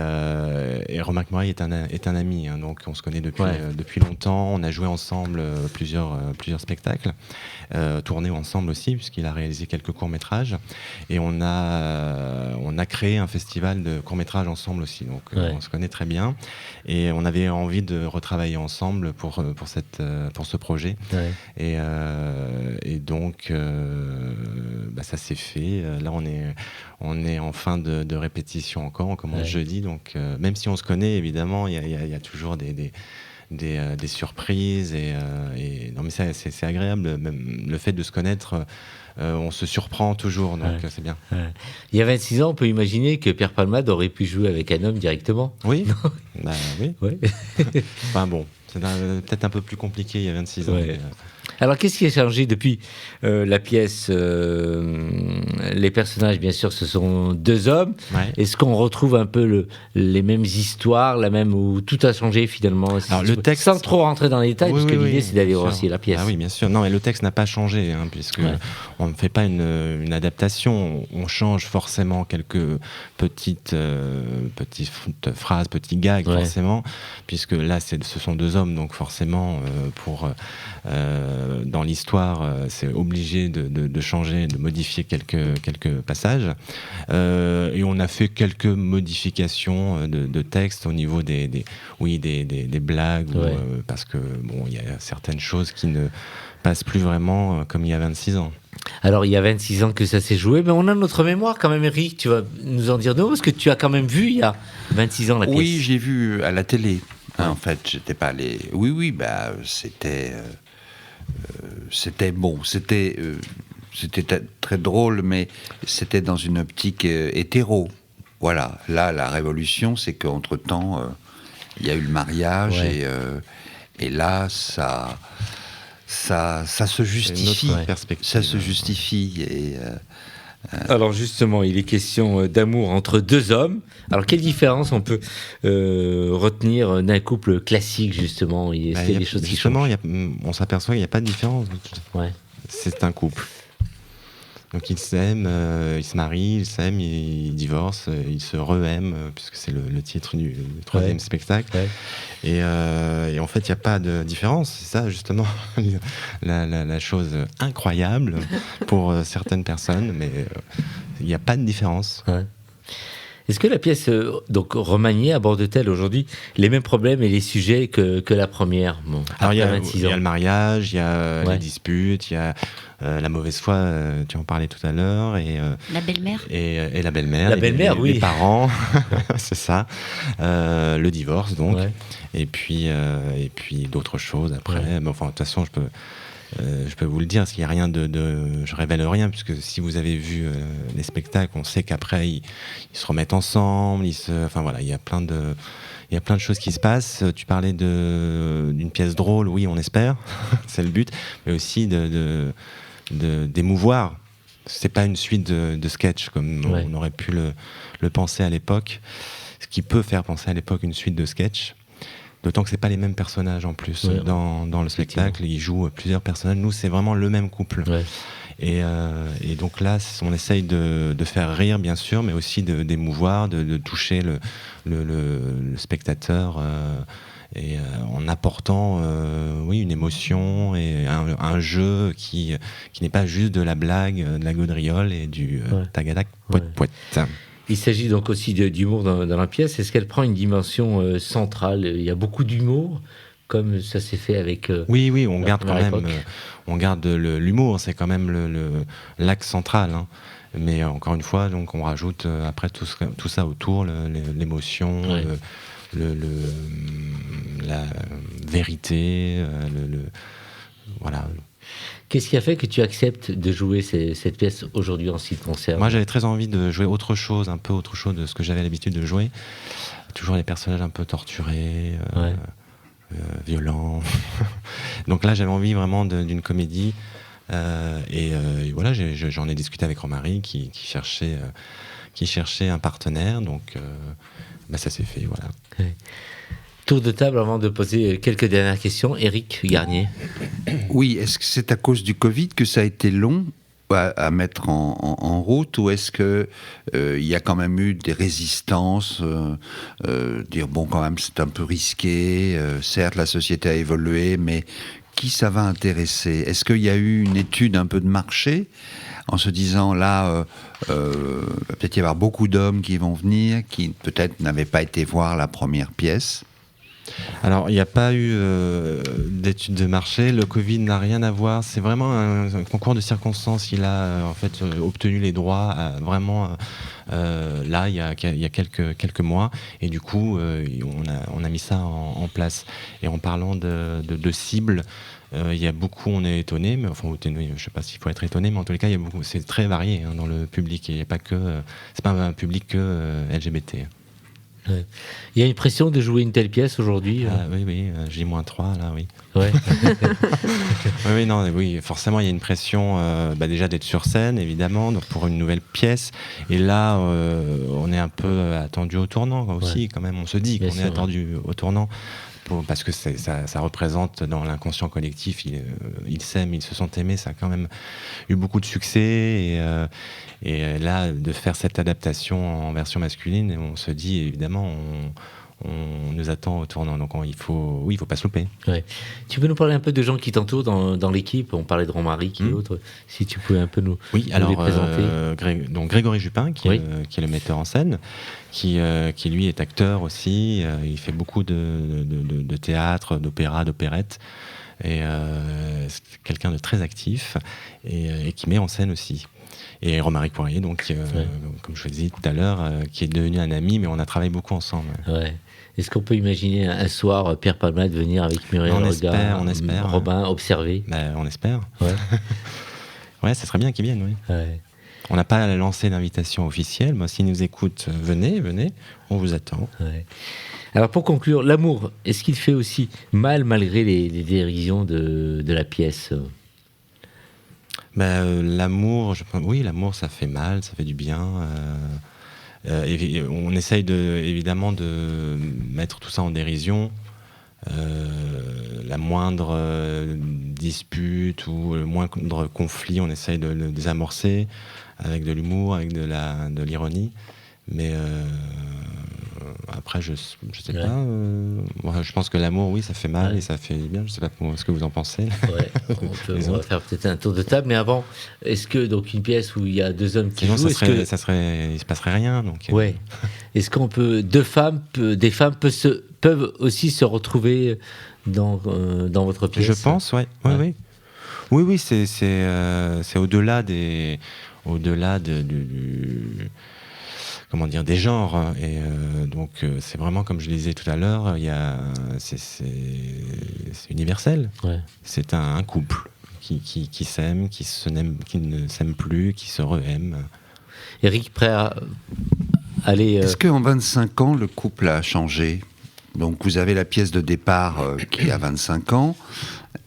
P: Romaric Poirier est un ami, hein, donc on se connaît depuis longtemps. On a joué ensemble plusieurs spectacles, tourné ensemble aussi, puisqu'il a réalisé quelques courts-métrages. Et on a créé un festival de courts-métrages ensemble aussi. Donc on se connaît très bien. Et on avait envie de retravailler ensemble pour ce projet.
C: Ouais.
P: Et donc, ça s'est fait. Là, on est en fin de répétition encore. On commence jeudi. jeudi. Donc, même si on se connaît, évidemment, il y a toujours des surprises. Non, mais c'est agréable. Même le fait de se connaître, on se surprend toujours. Donc, c'est bien.
Q: Il y a 26 ans, on peut imaginer que Pierre Palmade aurait pu jouer avec un homme directement.
P: Oui. Oui. Enfin bon, c'est peut-être un peu plus compliqué il y a 26 ans. Mais,
Q: alors, qu'est-ce qui a changé depuis la pièce Les personnages, bien sûr, ce sont 2 hommes. Est-ce qu'on retrouve un peu les mêmes histoires, où tout a changé finalement?
P: Alors, le texte,
Q: sans trop rentrer dans les détails, parce que l'idée, c'est d'aller voir aussi la pièce.
P: Ah oui, bien sûr. Non, mais le texte n'a pas changé, puisque on ne fait pas une adaptation. On change forcément quelques petites phrases, petits gags, forcément, puisque là, ce sont 2 hommes, donc forcément, dans l'histoire, c'est obligé de changer, de modifier quelques passages. Et on a fait quelques modifications de texte au niveau des blagues, parce que il y a certaines choses qui ne passent plus vraiment comme il y a 26 ans.
Q: Alors, il y a 26 ans que ça s'est joué, mais on a notre mémoire quand même, Eric. Tu vas nous en dire deux mots, parce que tu as quand même vu il y a 26 ans la pièce.
R: Oui, j'ai vu à la télé. En fait, j'étais pas allé. Oui, c'était bon. C'était très drôle, mais c'était dans une optique hétéro. Voilà. Là, la révolution, c'est qu'entre-temps, il y a eu le mariage, et là, ça se justifie. Ça se justifie.
Q: Alors justement, il est question d'amour entre 2 hommes. Alors quelle différence on peut retenir d'un couple classique, justement? Il y a des choses qui changent.
P: On s'aperçoit qu'il n'y a pas de différence. C'est un couple. Donc ils s'aiment, ils se marient, ils s'aiment, ils divorcent, ils se re-aiment, puisque c'est le titre du 3e spectacle. Et en fait, il n'y a pas de différence. C'est ça, justement, la chose incroyable pour certaines personnes, mais il n'y a pas de différence.
Q: Est-ce que la pièce donc remaniée aborde-t-elle aujourd'hui les mêmes problèmes et les sujets que la première?
P: Alors il y a le mariage, il y a les disputes, il y a la mauvaise foi, tu en parlais tout à l'heure, et
L: la belle-mère.
P: Et la belle-mère.
Q: La belle-mère,
P: les parents, c'est ça. Le divorce, donc. Et puis d'autres choses après. Mais enfin, de toute façon, je peux vous le dire, parce qu'il y a rien je révèle rien, puisque si vous avez vu les spectacles, on sait qu'après ils se remettent ensemble, enfin voilà, il y a plein de choses qui se passent. Tu parlais d'une pièce drôle, oui, on espère, c'est le but, mais aussi d'émouvoir. C'est pas une suite de sketchs comme on aurait pu le penser à l'époque, ce qui peut faire penser à l'époque une suite de sketchs. D'autant que c'est pas les mêmes personnages en plus dans le spectacle. Ils jouent plusieurs personnages. Nous, c'est vraiment le même couple. Et donc là, on essaye de faire rire, bien sûr, mais aussi d'émouvoir, de toucher le spectateur, et en apportant une émotion et un jeu qui n'est pas juste de la blague, de la gaudriole et du tagadac poète.
Q: Il s'agit donc aussi d'humour dans la pièce. Est-ce qu'elle prend une dimension centrale? Il y a beaucoup d'humour, comme ça s'est fait avec...
P: Oui, on garde quand même on garde l'humour, c'est quand même l'axe central. Hein. Mais encore une fois, donc, on rajoute après tout ça autour, l'émotion, la vérité, voilà.
Q: Qu'est-ce qui a fait que tu acceptes de jouer cette pièce aujourd'hui en ce qui te concerne?
P: Moi, j'avais très envie de jouer autre chose de ce que j'avais l'habitude de jouer. Toujours les personnages un peu torturés, violents. Donc là, j'avais envie vraiment d'une comédie. Et voilà, j'en ai discuté avec Romary qui cherchait un partenaire. Donc ça s'est fait, voilà.
Q: Tour de table avant de poser quelques dernières questions. Éric Garnier.
R: Oui, est-ce que c'est à cause du Covid que ça a été long à mettre en route, ou est-ce que il y a quand même eu des résistances, dire bon, quand même c'est un peu risqué, certes la société a évolué, mais qui ça va intéresser? Est-ce qu'il y a eu une étude un peu de marché en se disant là, peut-être y avoir beaucoup d'hommes qui vont venir, qui peut-être n'avaient pas été voir la première pièce?
P: Alors, il n'y a pas eu d'études de marché. Le Covid n'a rien à voir. C'est vraiment un concours de circonstances. Il a en fait obtenu les droits vraiment là, il y a quelques mois, et du coup, on a mis ça en place. Et en parlant de cibles, il y a beaucoup, on est étonné, mais enfin, je ne sais pas s'il faut être étonné, mais en tous les cas, c'est très varié dans le public. Il n'y a pas c'est pas un public que LGBT.
Q: Ouais. Il y a une pression de jouer une telle pièce aujourd'hui.
P: Oui, J-3 là, oui.
Q: Ouais.
P: oui, forcément, il y a une pression déjà d'être sur scène, évidemment, donc pour une nouvelle pièce. Et là, on est un peu attendu au tournant aussi, quand même. On se dit qu'on est attendu au tournant. Parce que ça représente dans l'inconscient collectif, ils s'aiment, ils se sont aimés, ça a quand même eu beaucoup de succès. Et là, de faire cette adaptation en version masculine, on se dit évidemment, on nous attend au tournant. Donc il faut pas se louper. Ouais.
Q: Tu peux nous parler un peu de gens qui t'entourent dans l'équipe? On parlait de Romaric et autres. Si tu pouvais un peu nous les présenter.
P: Donc Grégory Jupin, qui est le metteur en scène, qui lui est acteur aussi. Il fait beaucoup de théâtre, d'opéra, d'opérette. Et c'est quelqu'un de très actif et qui met en scène aussi. Et Romaric Poirier, donc, comme je vous disais tout à l'heure, qui est devenu un ami, mais on a travaillé beaucoup ensemble.
Q: Ouais. Est-ce qu'on peut imaginer un soir Pierre Palmade venir avec Muriel
P: on espère,
Q: Robin, observer?
P: On espère.
Q: Ouais.
P: Ouais, ça serait bien qu'ils viennent, oui. Ouais. On n'a pas lancé d'invitation officielle. Moi, s'ils nous écoutent, venez, on vous attend. Ouais.
Q: Alors pour conclure, l'amour, est-ce qu'il fait aussi mal malgré les dérisions de la pièce?
P: L'amour, oui, l'amour, ça fait mal, ça fait du bien. On essaye évidemment de mettre tout ça en dérision. La moindre dispute ou le moindre conflit, on essaye de le désamorcer avec de l'humour, avec de l'ironie. Mais après, je sais pas. Moi, je pense que l'amour, oui, ça fait mal et ça fait bien. Je sais pas ce que vous en pensez.
Q: Ouais, on va faire peut-être un tour de table. Mais avant, est-ce que donc une pièce où il y a deux hommes qui jouent,
P: il se passerait rien. Donc.
Q: Ouais. Est-ce qu'on peut des femmes peuvent aussi se retrouver dans votre pièce?
P: Je pense, oui. Oui, c'est au-delà des des genres, hein. Et donc c'est vraiment, comme je le disais tout à l'heure, c'est universel. Ouais. C'est un couple qui s'aime, qui ne s'aime plus, qui se re-aime.
Q: Eric, prêt à aller...
R: Est-ce qu'en 25 ans, le couple a changé? Donc vous avez la pièce de départ qui a 25 ans.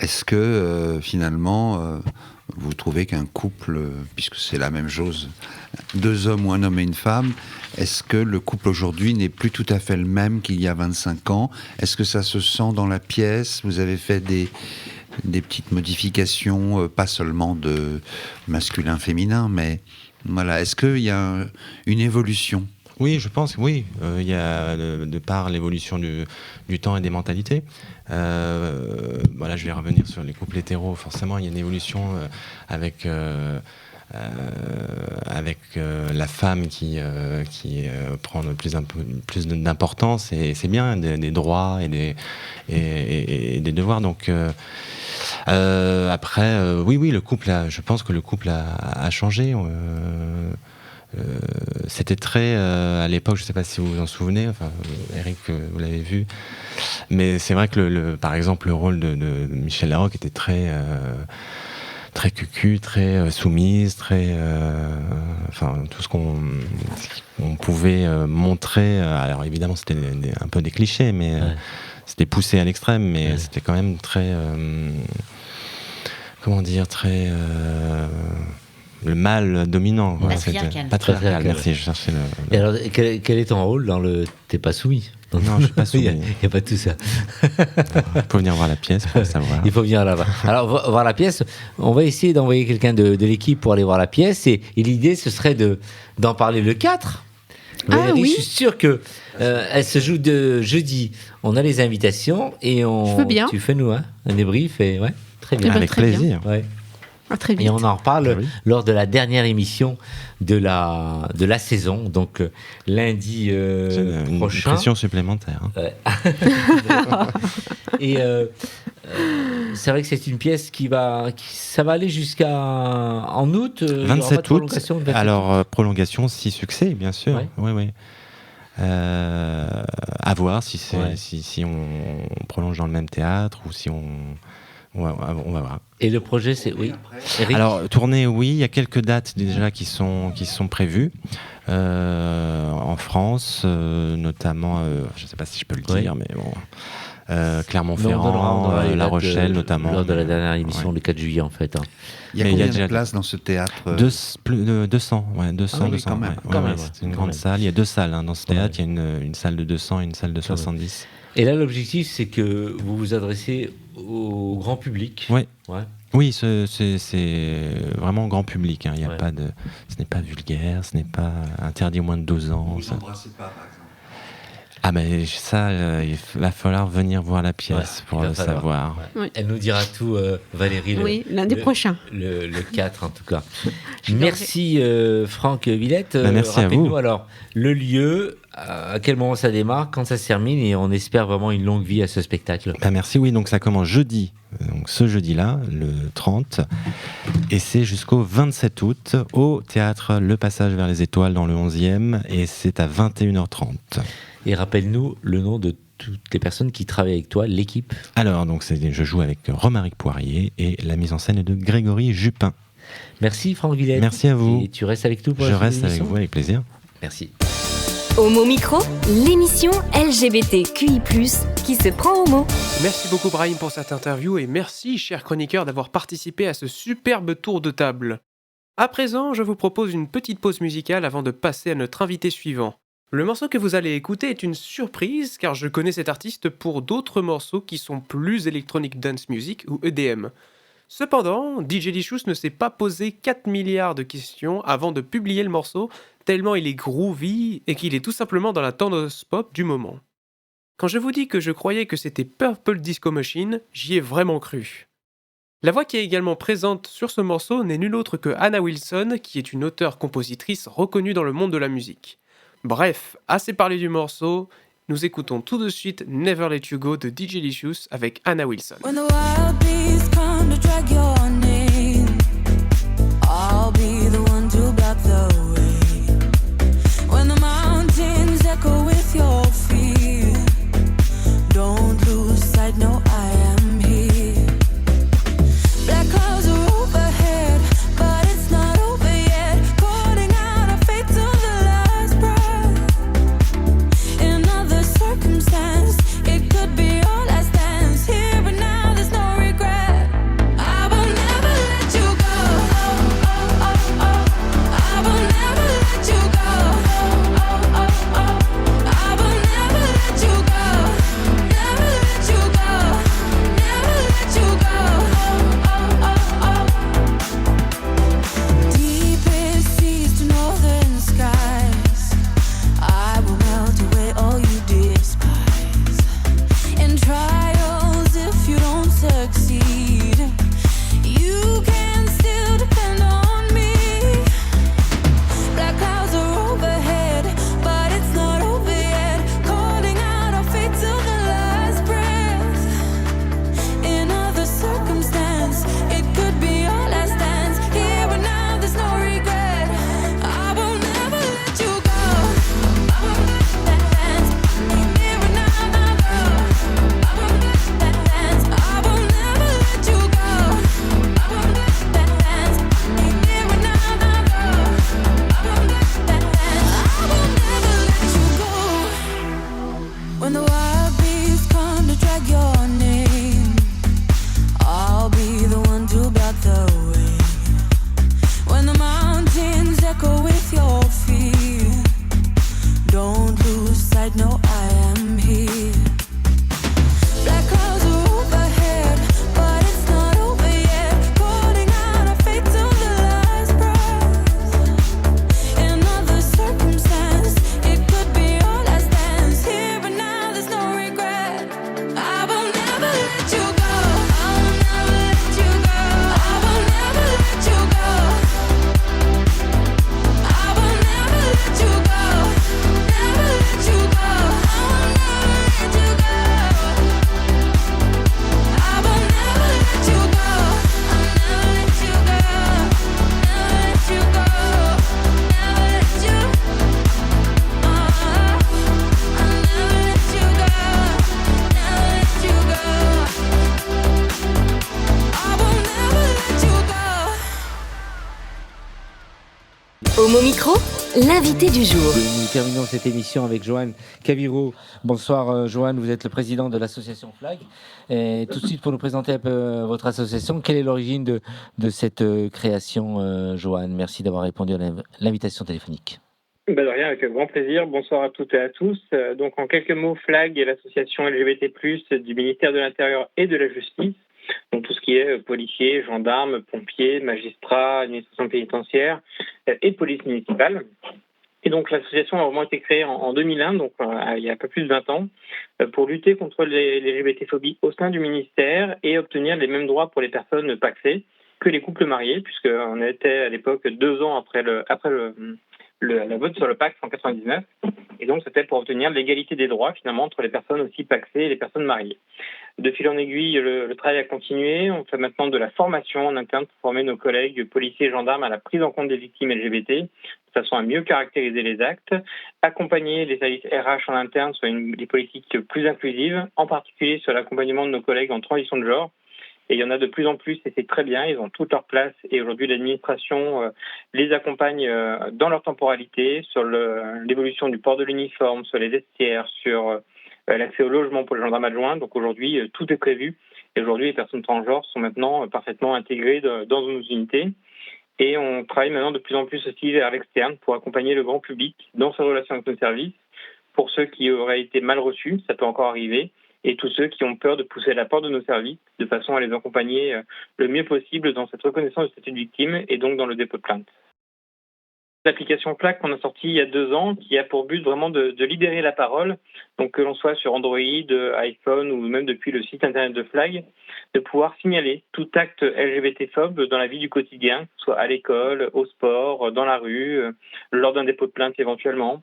R: Est-ce que finalement... vous trouvez qu'un couple, puisque c'est la même chose, deux hommes ou un homme et une femme, est-ce que le couple aujourd'hui n'est plus tout à fait le même qu'il y a 25 ans? Est-ce que ça se sent dans la pièce? Vous avez fait des petites modifications, pas seulement de masculin-féminin, mais voilà. Est-ce qu'il y a une évolution?
P: Oui, je pense, oui. Il y a, de par l'évolution du temps et des mentalités. Voilà, je vais revenir sur les couples hétéros. Forcément, il y a une évolution avec la femme qui prend plus d'importance. Et c'est bien, des droits et des devoirs. Donc, après, oui, le couple je je pense que le couple a changé. C'était très à l'époque, je ne sais pas si vous vous en souvenez, enfin, Eric, vous l'avez vu, mais c'est vrai que par exemple le rôle de Michel Larocque était très cucu, très soumise, très enfin tout ce qu'on pouvait montrer. Alors évidemment c'était un peu des clichés, mais c'était poussé à l'extrême, mais c'était quand même très très le mâle dominant.
L: Patriarcal.
P: Merci, je cherchais le...
Q: Et alors, quel est ton rôle dans le... T'es pas soumis?
P: Non, je ne suis pas soumis.
Q: Il n'y a pas tout ça.
P: Il faut venir voir la pièce pour le savoir.
Q: Il faut venir là-bas. Alors, voir la pièce, on va essayer d'envoyer quelqu'un de l'équipe pour aller voir la pièce. Et l'idée, ce serait d'en parler le 4. Valérie, oui. Je suis sûr qu'elle se joue de jeudi. On a les invitations et
S: je veux bien.
Q: Tu fais nous un débrief. Et, très bien.
P: Avec plaisir.
Q: Ouais.
S: Très vite.
Q: Et on en reparle lors de la dernière émission de la saison, donc lundi
P: une
Q: prochain.
P: Une pression supplémentaire. Hein.
Q: Ouais. Et c'est vrai que c'est une pièce ça va aller jusqu'à en août.
P: 27 août. Alors, prolongation, 6 succès, bien sûr. Oui. À voir si on prolonge dans le même théâtre ou si on va voir.
Q: Et le projet, c'est Eric.
P: Alors, tournée, oui, il y a quelques dates déjà qui sont prévues. En France, notamment, je ne sais pas si je peux le dire, mais bon. Clermont-Ferrand, La Rochelle notamment.
Q: Lors de la dernière émission, le 4 juillet en fait.
R: Il y a combien de places dans ce théâtre?
P: Plus de 200, 200.
R: Quand même.
P: C'est une grande salle. Il y a 2 salles dans ce théâtre. Il y a une salle de 200 et une salle de 70.
Q: Et là, l'objectif, c'est que vous vous adressez au grand public.
P: Oui, c'est vraiment grand public. Il y a pas de, ce n'est pas vulgaire, ce n'est pas interdit aux moins de 12 ans.
R: Vous n'embrassez pas, par exemple.
P: Ah ben ça, il va falloir venir voir la pièce pour le savoir.
Q: Oui. Elle nous dira tout, Valérie.
S: Lundi prochain.
Q: Le 4 en tout cas. Merci Franck Villette.
P: Merci à vous.
Q: Rappelez-nous alors le lieu, à quel moment ça démarre, quand ça se termine, et on espère vraiment une longue vie à ce spectacle.
P: Merci, oui, donc ça commence jeudi, donc ce jeudi-là, le 30, et c'est jusqu'au 27 août au théâtre Le Passage vers les Étoiles dans le 11e, et c'est à 21h30.
Q: Et rappelle-nous le nom de toutes les personnes qui travaillent avec toi, l'équipe.
P: Alors, donc je joue avec Romaric Poirier et la mise en scène est de Grégory Jupin.
Q: Merci Franck Villette.
P: Merci à vous.
Q: Et tu restes avec nous pour
P: Je reste avec vous avec plaisir.
Q: Merci.
A: Homo Micro, l'émission LGBTQI+, qui se prend au mot.
B: Merci beaucoup Brahim pour cette interview et merci, cher chroniqueur, d'avoir participé à ce superbe tour de table. À présent, je vous propose une petite pause musicale avant de passer à notre invité suivant. Le morceau que vous allez écouter est une surprise car je connais cet artiste pour d'autres morceaux qui sont plus Electronic Dance Music ou EDM. Cependant, DJ Licious ne s'est pas posé 4 milliards de questions avant de publier le morceau tellement il est groovy et qu'il est tout simplement dans la tendance pop du moment. Quand je vous dis que je croyais que c'était Purple Disco Machine, j'y ai vraiment cru. La voix qui est également présente sur ce morceau n'est nulle autre que Anna Wilson qui est une auteure-compositrice reconnue dans le monde de la musique. Bref, assez parlé du morceau, nous écoutons tout de suite Never Let You Go de DJ Licious avec Anna Wilson.
J: When the wild bees come to drag your name, I'll be the one to block the way. When the mountains echo with your fear, don't lose sight, no, I am here. Black clouds are overhead, but it's not over yet. Calling out our fate to the last breath. In another circumstance, it could be our last dance. Here and now, there's no regret. I will never let you go. Oh, oh, oh, oh. I will never let you go. Oh, oh, oh, oh. I will never let you go. Never let you go. Never let you go. Oh, oh, oh, oh. Deepest seas to northern skies, I will melt away all you despise. In trials, if you don't succeed, you can still depend on me. Black clouds are overhead, but it's not over yet. Calling out our fate till the last breath. In other circumstance, it could be our last dance. Here and now, there's no regret. I will never let you go. I will let that dance. Here and now, now, go. I will let that dance. I will never let you go. I will let that dance. Here and now, now, go. I will let that dance. I will never let you go. When the wild bees come to drag your name, I'll be the one to block the way. When the mountains echo with your fear, don't lose sight, no, I am here. Black clouds are overhead, but it's not over yet. Calling out our fate till the last breath. In another circumstance, it could be our last dance. Here and now, there's no
A: Homo Micro, l'invité du jour.
C: Nous terminons cette émission avec Johan Caviro. Bonsoir Johan, vous êtes le président de l'association Flag. Et tout de suite pour nous présenter un peu votre association, quelle est l'origine de cette création Johan? Merci d'avoir répondu à l'invitation téléphonique.
S: De rien, avec grand plaisir. Bonsoir à toutes et à tous. Donc en quelques mots, Flag est l'association LGBT+, du ministère de l'Intérieur et de la Justice. Donc tout ce qui est policiers, gendarmes, pompiers, magistrats, administration pénitentiaire et police municipale. Et donc l'association a vraiment été créée en 2001, donc il y a un peu plus de 20 ans, pour lutter contre les LGBT-phobies au sein du ministère et obtenir les mêmes droits pour les personnes pacsées que les couples mariés, puisqu'on était à l'époque 2 ans après la vote sur le Pacs en 99. Et donc, c'était pour obtenir l'égalité des droits, finalement, entre les personnes aussi pacsées et les personnes mariées. De fil en aiguille, le travail a continué. On fait maintenant de la formation en interne pour former nos collègues policiers et gendarmes à la prise en compte des victimes LGBT, de façon à mieux caractériser les actes, accompagner les services RH en interne sur des politiques plus inclusives, en particulier sur l'accompagnement de nos collègues en transition de genre. Et il y en a de plus en plus et c'est très bien, ils ont toute leur place et aujourd'hui l'administration les accompagne dans leur temporalité sur l'évolution du port de l'uniforme, sur les vestiaires, sur l'accès au logement pour les gendarmes adjoints. Donc aujourd'hui tout est prévu et aujourd'hui les personnes transgenres sont maintenant parfaitement intégrées dans nos unités et on travaille maintenant de plus en plus aussi vers l'externe pour accompagner le grand public dans sa relation avec nos services. Pour ceux qui auraient été mal reçus, ça peut encore arriver, et tous ceux qui ont peur de pousser la porte de nos services, de façon à les accompagner le mieux possible dans cette reconnaissance de statut de victime et donc dans le dépôt de plainte. L'application Flag qu'on a sortie il y a 2 ans, qui a pour but vraiment de libérer la parole, donc que l'on soit sur Android, iPhone ou même depuis le site internet de Flag, de pouvoir signaler tout acte LGBT-phobe dans la vie du quotidien, soit à l'école, au sport, dans la rue, lors d'un dépôt de plainte éventuellement.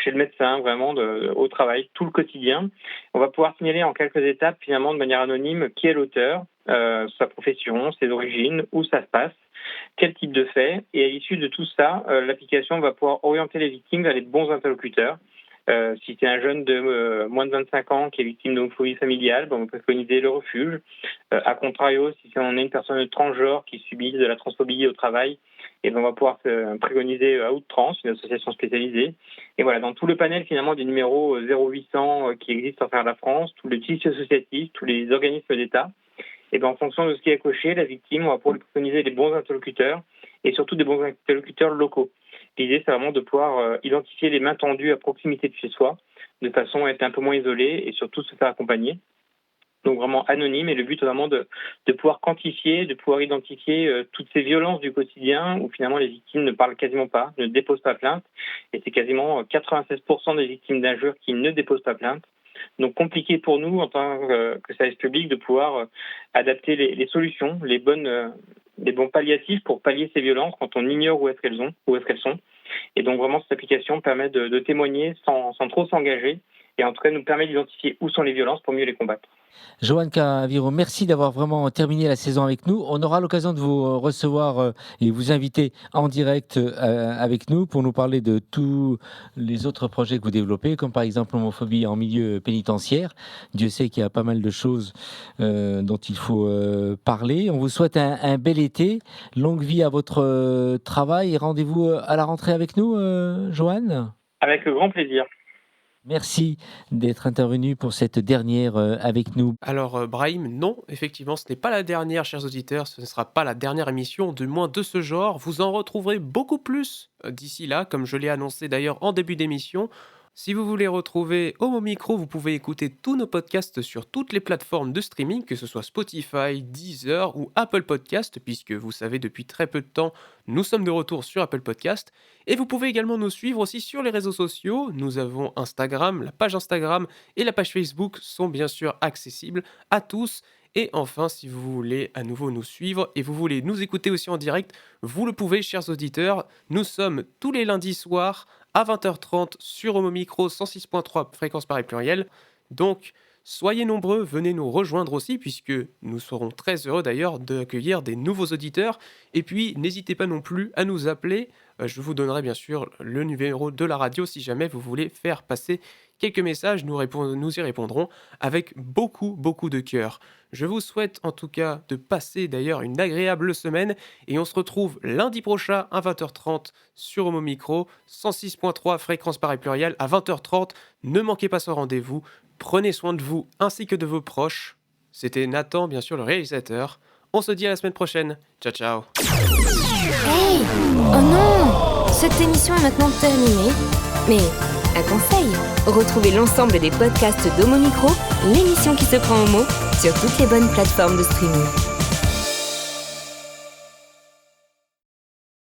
S: Chez le médecin, vraiment, au travail, tout le quotidien. On va pouvoir signaler en quelques étapes, finalement, de manière anonyme, qui est l'auteur, sa profession, ses origines, où ça se passe, quel type de fait. Et à l'issue de tout ça, l'application va pouvoir orienter les victimes vers les bons interlocuteurs. Si c'est un jeune de moins de 25 ans qui est victime d'homophobie familiale, on peut préconiser le refuge. A contrario, si on est une personne transgenre qui subit de la transphobie au travail, et on va pouvoir préconiser à outrance, une association spécialisée. Et voilà, dans tout le panel finalement des numéros 0800 qui existent à travers la France, tout le tissu associatif, tous les organismes d'État, et en fonction de ce qui est coché, la victime, on va pouvoir lui préconiser les bons interlocuteurs et surtout des bons interlocuteurs locaux. L'idée, c'est vraiment de pouvoir identifier les mains tendues à proximité de chez soi, de façon à être un peu moins isolé et surtout se faire accompagner. Donc vraiment anonyme, et le but est vraiment de pouvoir quantifier, de pouvoir identifier toutes ces violences du quotidien où finalement les victimes ne parlent quasiment pas, ne déposent pas plainte, et c'est quasiment 96% des victimes d'injures qui ne déposent pas plainte. Donc compliqué pour nous en tant que service public de pouvoir adapter les solutions, les bons palliatifs pour pallier ces violences quand on ignore où est-ce qu'elles sont. Et donc vraiment cette application permet de témoigner sans trop s'engager, et en tout cas nous permet d'identifier où sont les violences pour mieux les combattre.
C: Johan Caviro, merci d'avoir vraiment terminé la saison avec nous. On aura l'occasion de vous recevoir et vous inviter en direct avec nous pour nous parler de tous les autres projets que vous développez, comme par exemple l'homophobie en milieu pénitentiaire. Dieu sait qu'il y a pas mal de choses dont il faut parler. On vous souhaite un bel été, longue vie à votre travail, et rendez-vous à la rentrée avec nous, Johan.
S: Avec grand plaisir.
C: Merci d'être intervenu pour cette dernière avec nous.
B: Alors, Brahim, non, effectivement, ce n'est pas la dernière, chers auditeurs, ce ne sera pas la dernière émission, du moins de ce genre. Vous en retrouverez beaucoup plus d'ici là, comme je l'ai annoncé d'ailleurs en début d'émission. Si vous voulez retrouver Homo Micro, vous pouvez écouter tous nos podcasts sur toutes les plateformes de streaming, que ce soit Spotify, Deezer ou Apple Podcast, puisque vous savez, depuis très peu de temps, nous sommes de retour sur Apple Podcast. Et vous pouvez également nous suivre aussi sur les réseaux sociaux. Nous avons Instagram, la page Instagram et la page Facebook sont bien sûr accessibles à tous. Et enfin, si vous voulez à nouveau nous suivre et vous voulez nous écouter aussi en direct, vous le pouvez, chers auditeurs. Nous sommes tous les lundis soirs à 20h30 sur Homo Micro 106.3 fréquence pareil pluriel. Donc, soyez nombreux, venez nous rejoindre aussi, puisque nous serons très heureux d'ailleurs d'accueillir des nouveaux auditeurs. Et puis, n'hésitez pas non plus à nous appeler. Je vous donnerai bien sûr le numéro de la radio si jamais vous voulez faire passer quelques messages, nous y répondrons avec beaucoup de cœur. Je vous souhaite en tout cas de passer d'ailleurs une agréable semaine et on se retrouve lundi prochain à 20h30 sur Homo Micro, 106.3 fréquence pareil pluriel à 20h30. Ne manquez pas ce rendez-vous, prenez soin de vous ainsi que de vos proches. C'était Nathan, bien sûr, le réalisateur. On se dit à la semaine prochaine. Ciao, ciao.
A: Hey! Oh non! Cette émission est maintenant terminée. Mais, un conseil, retrouvez l'ensemble des podcasts d'Homo Micro, l'émission qui se prend au mot, sur toutes les bonnes plateformes de streaming.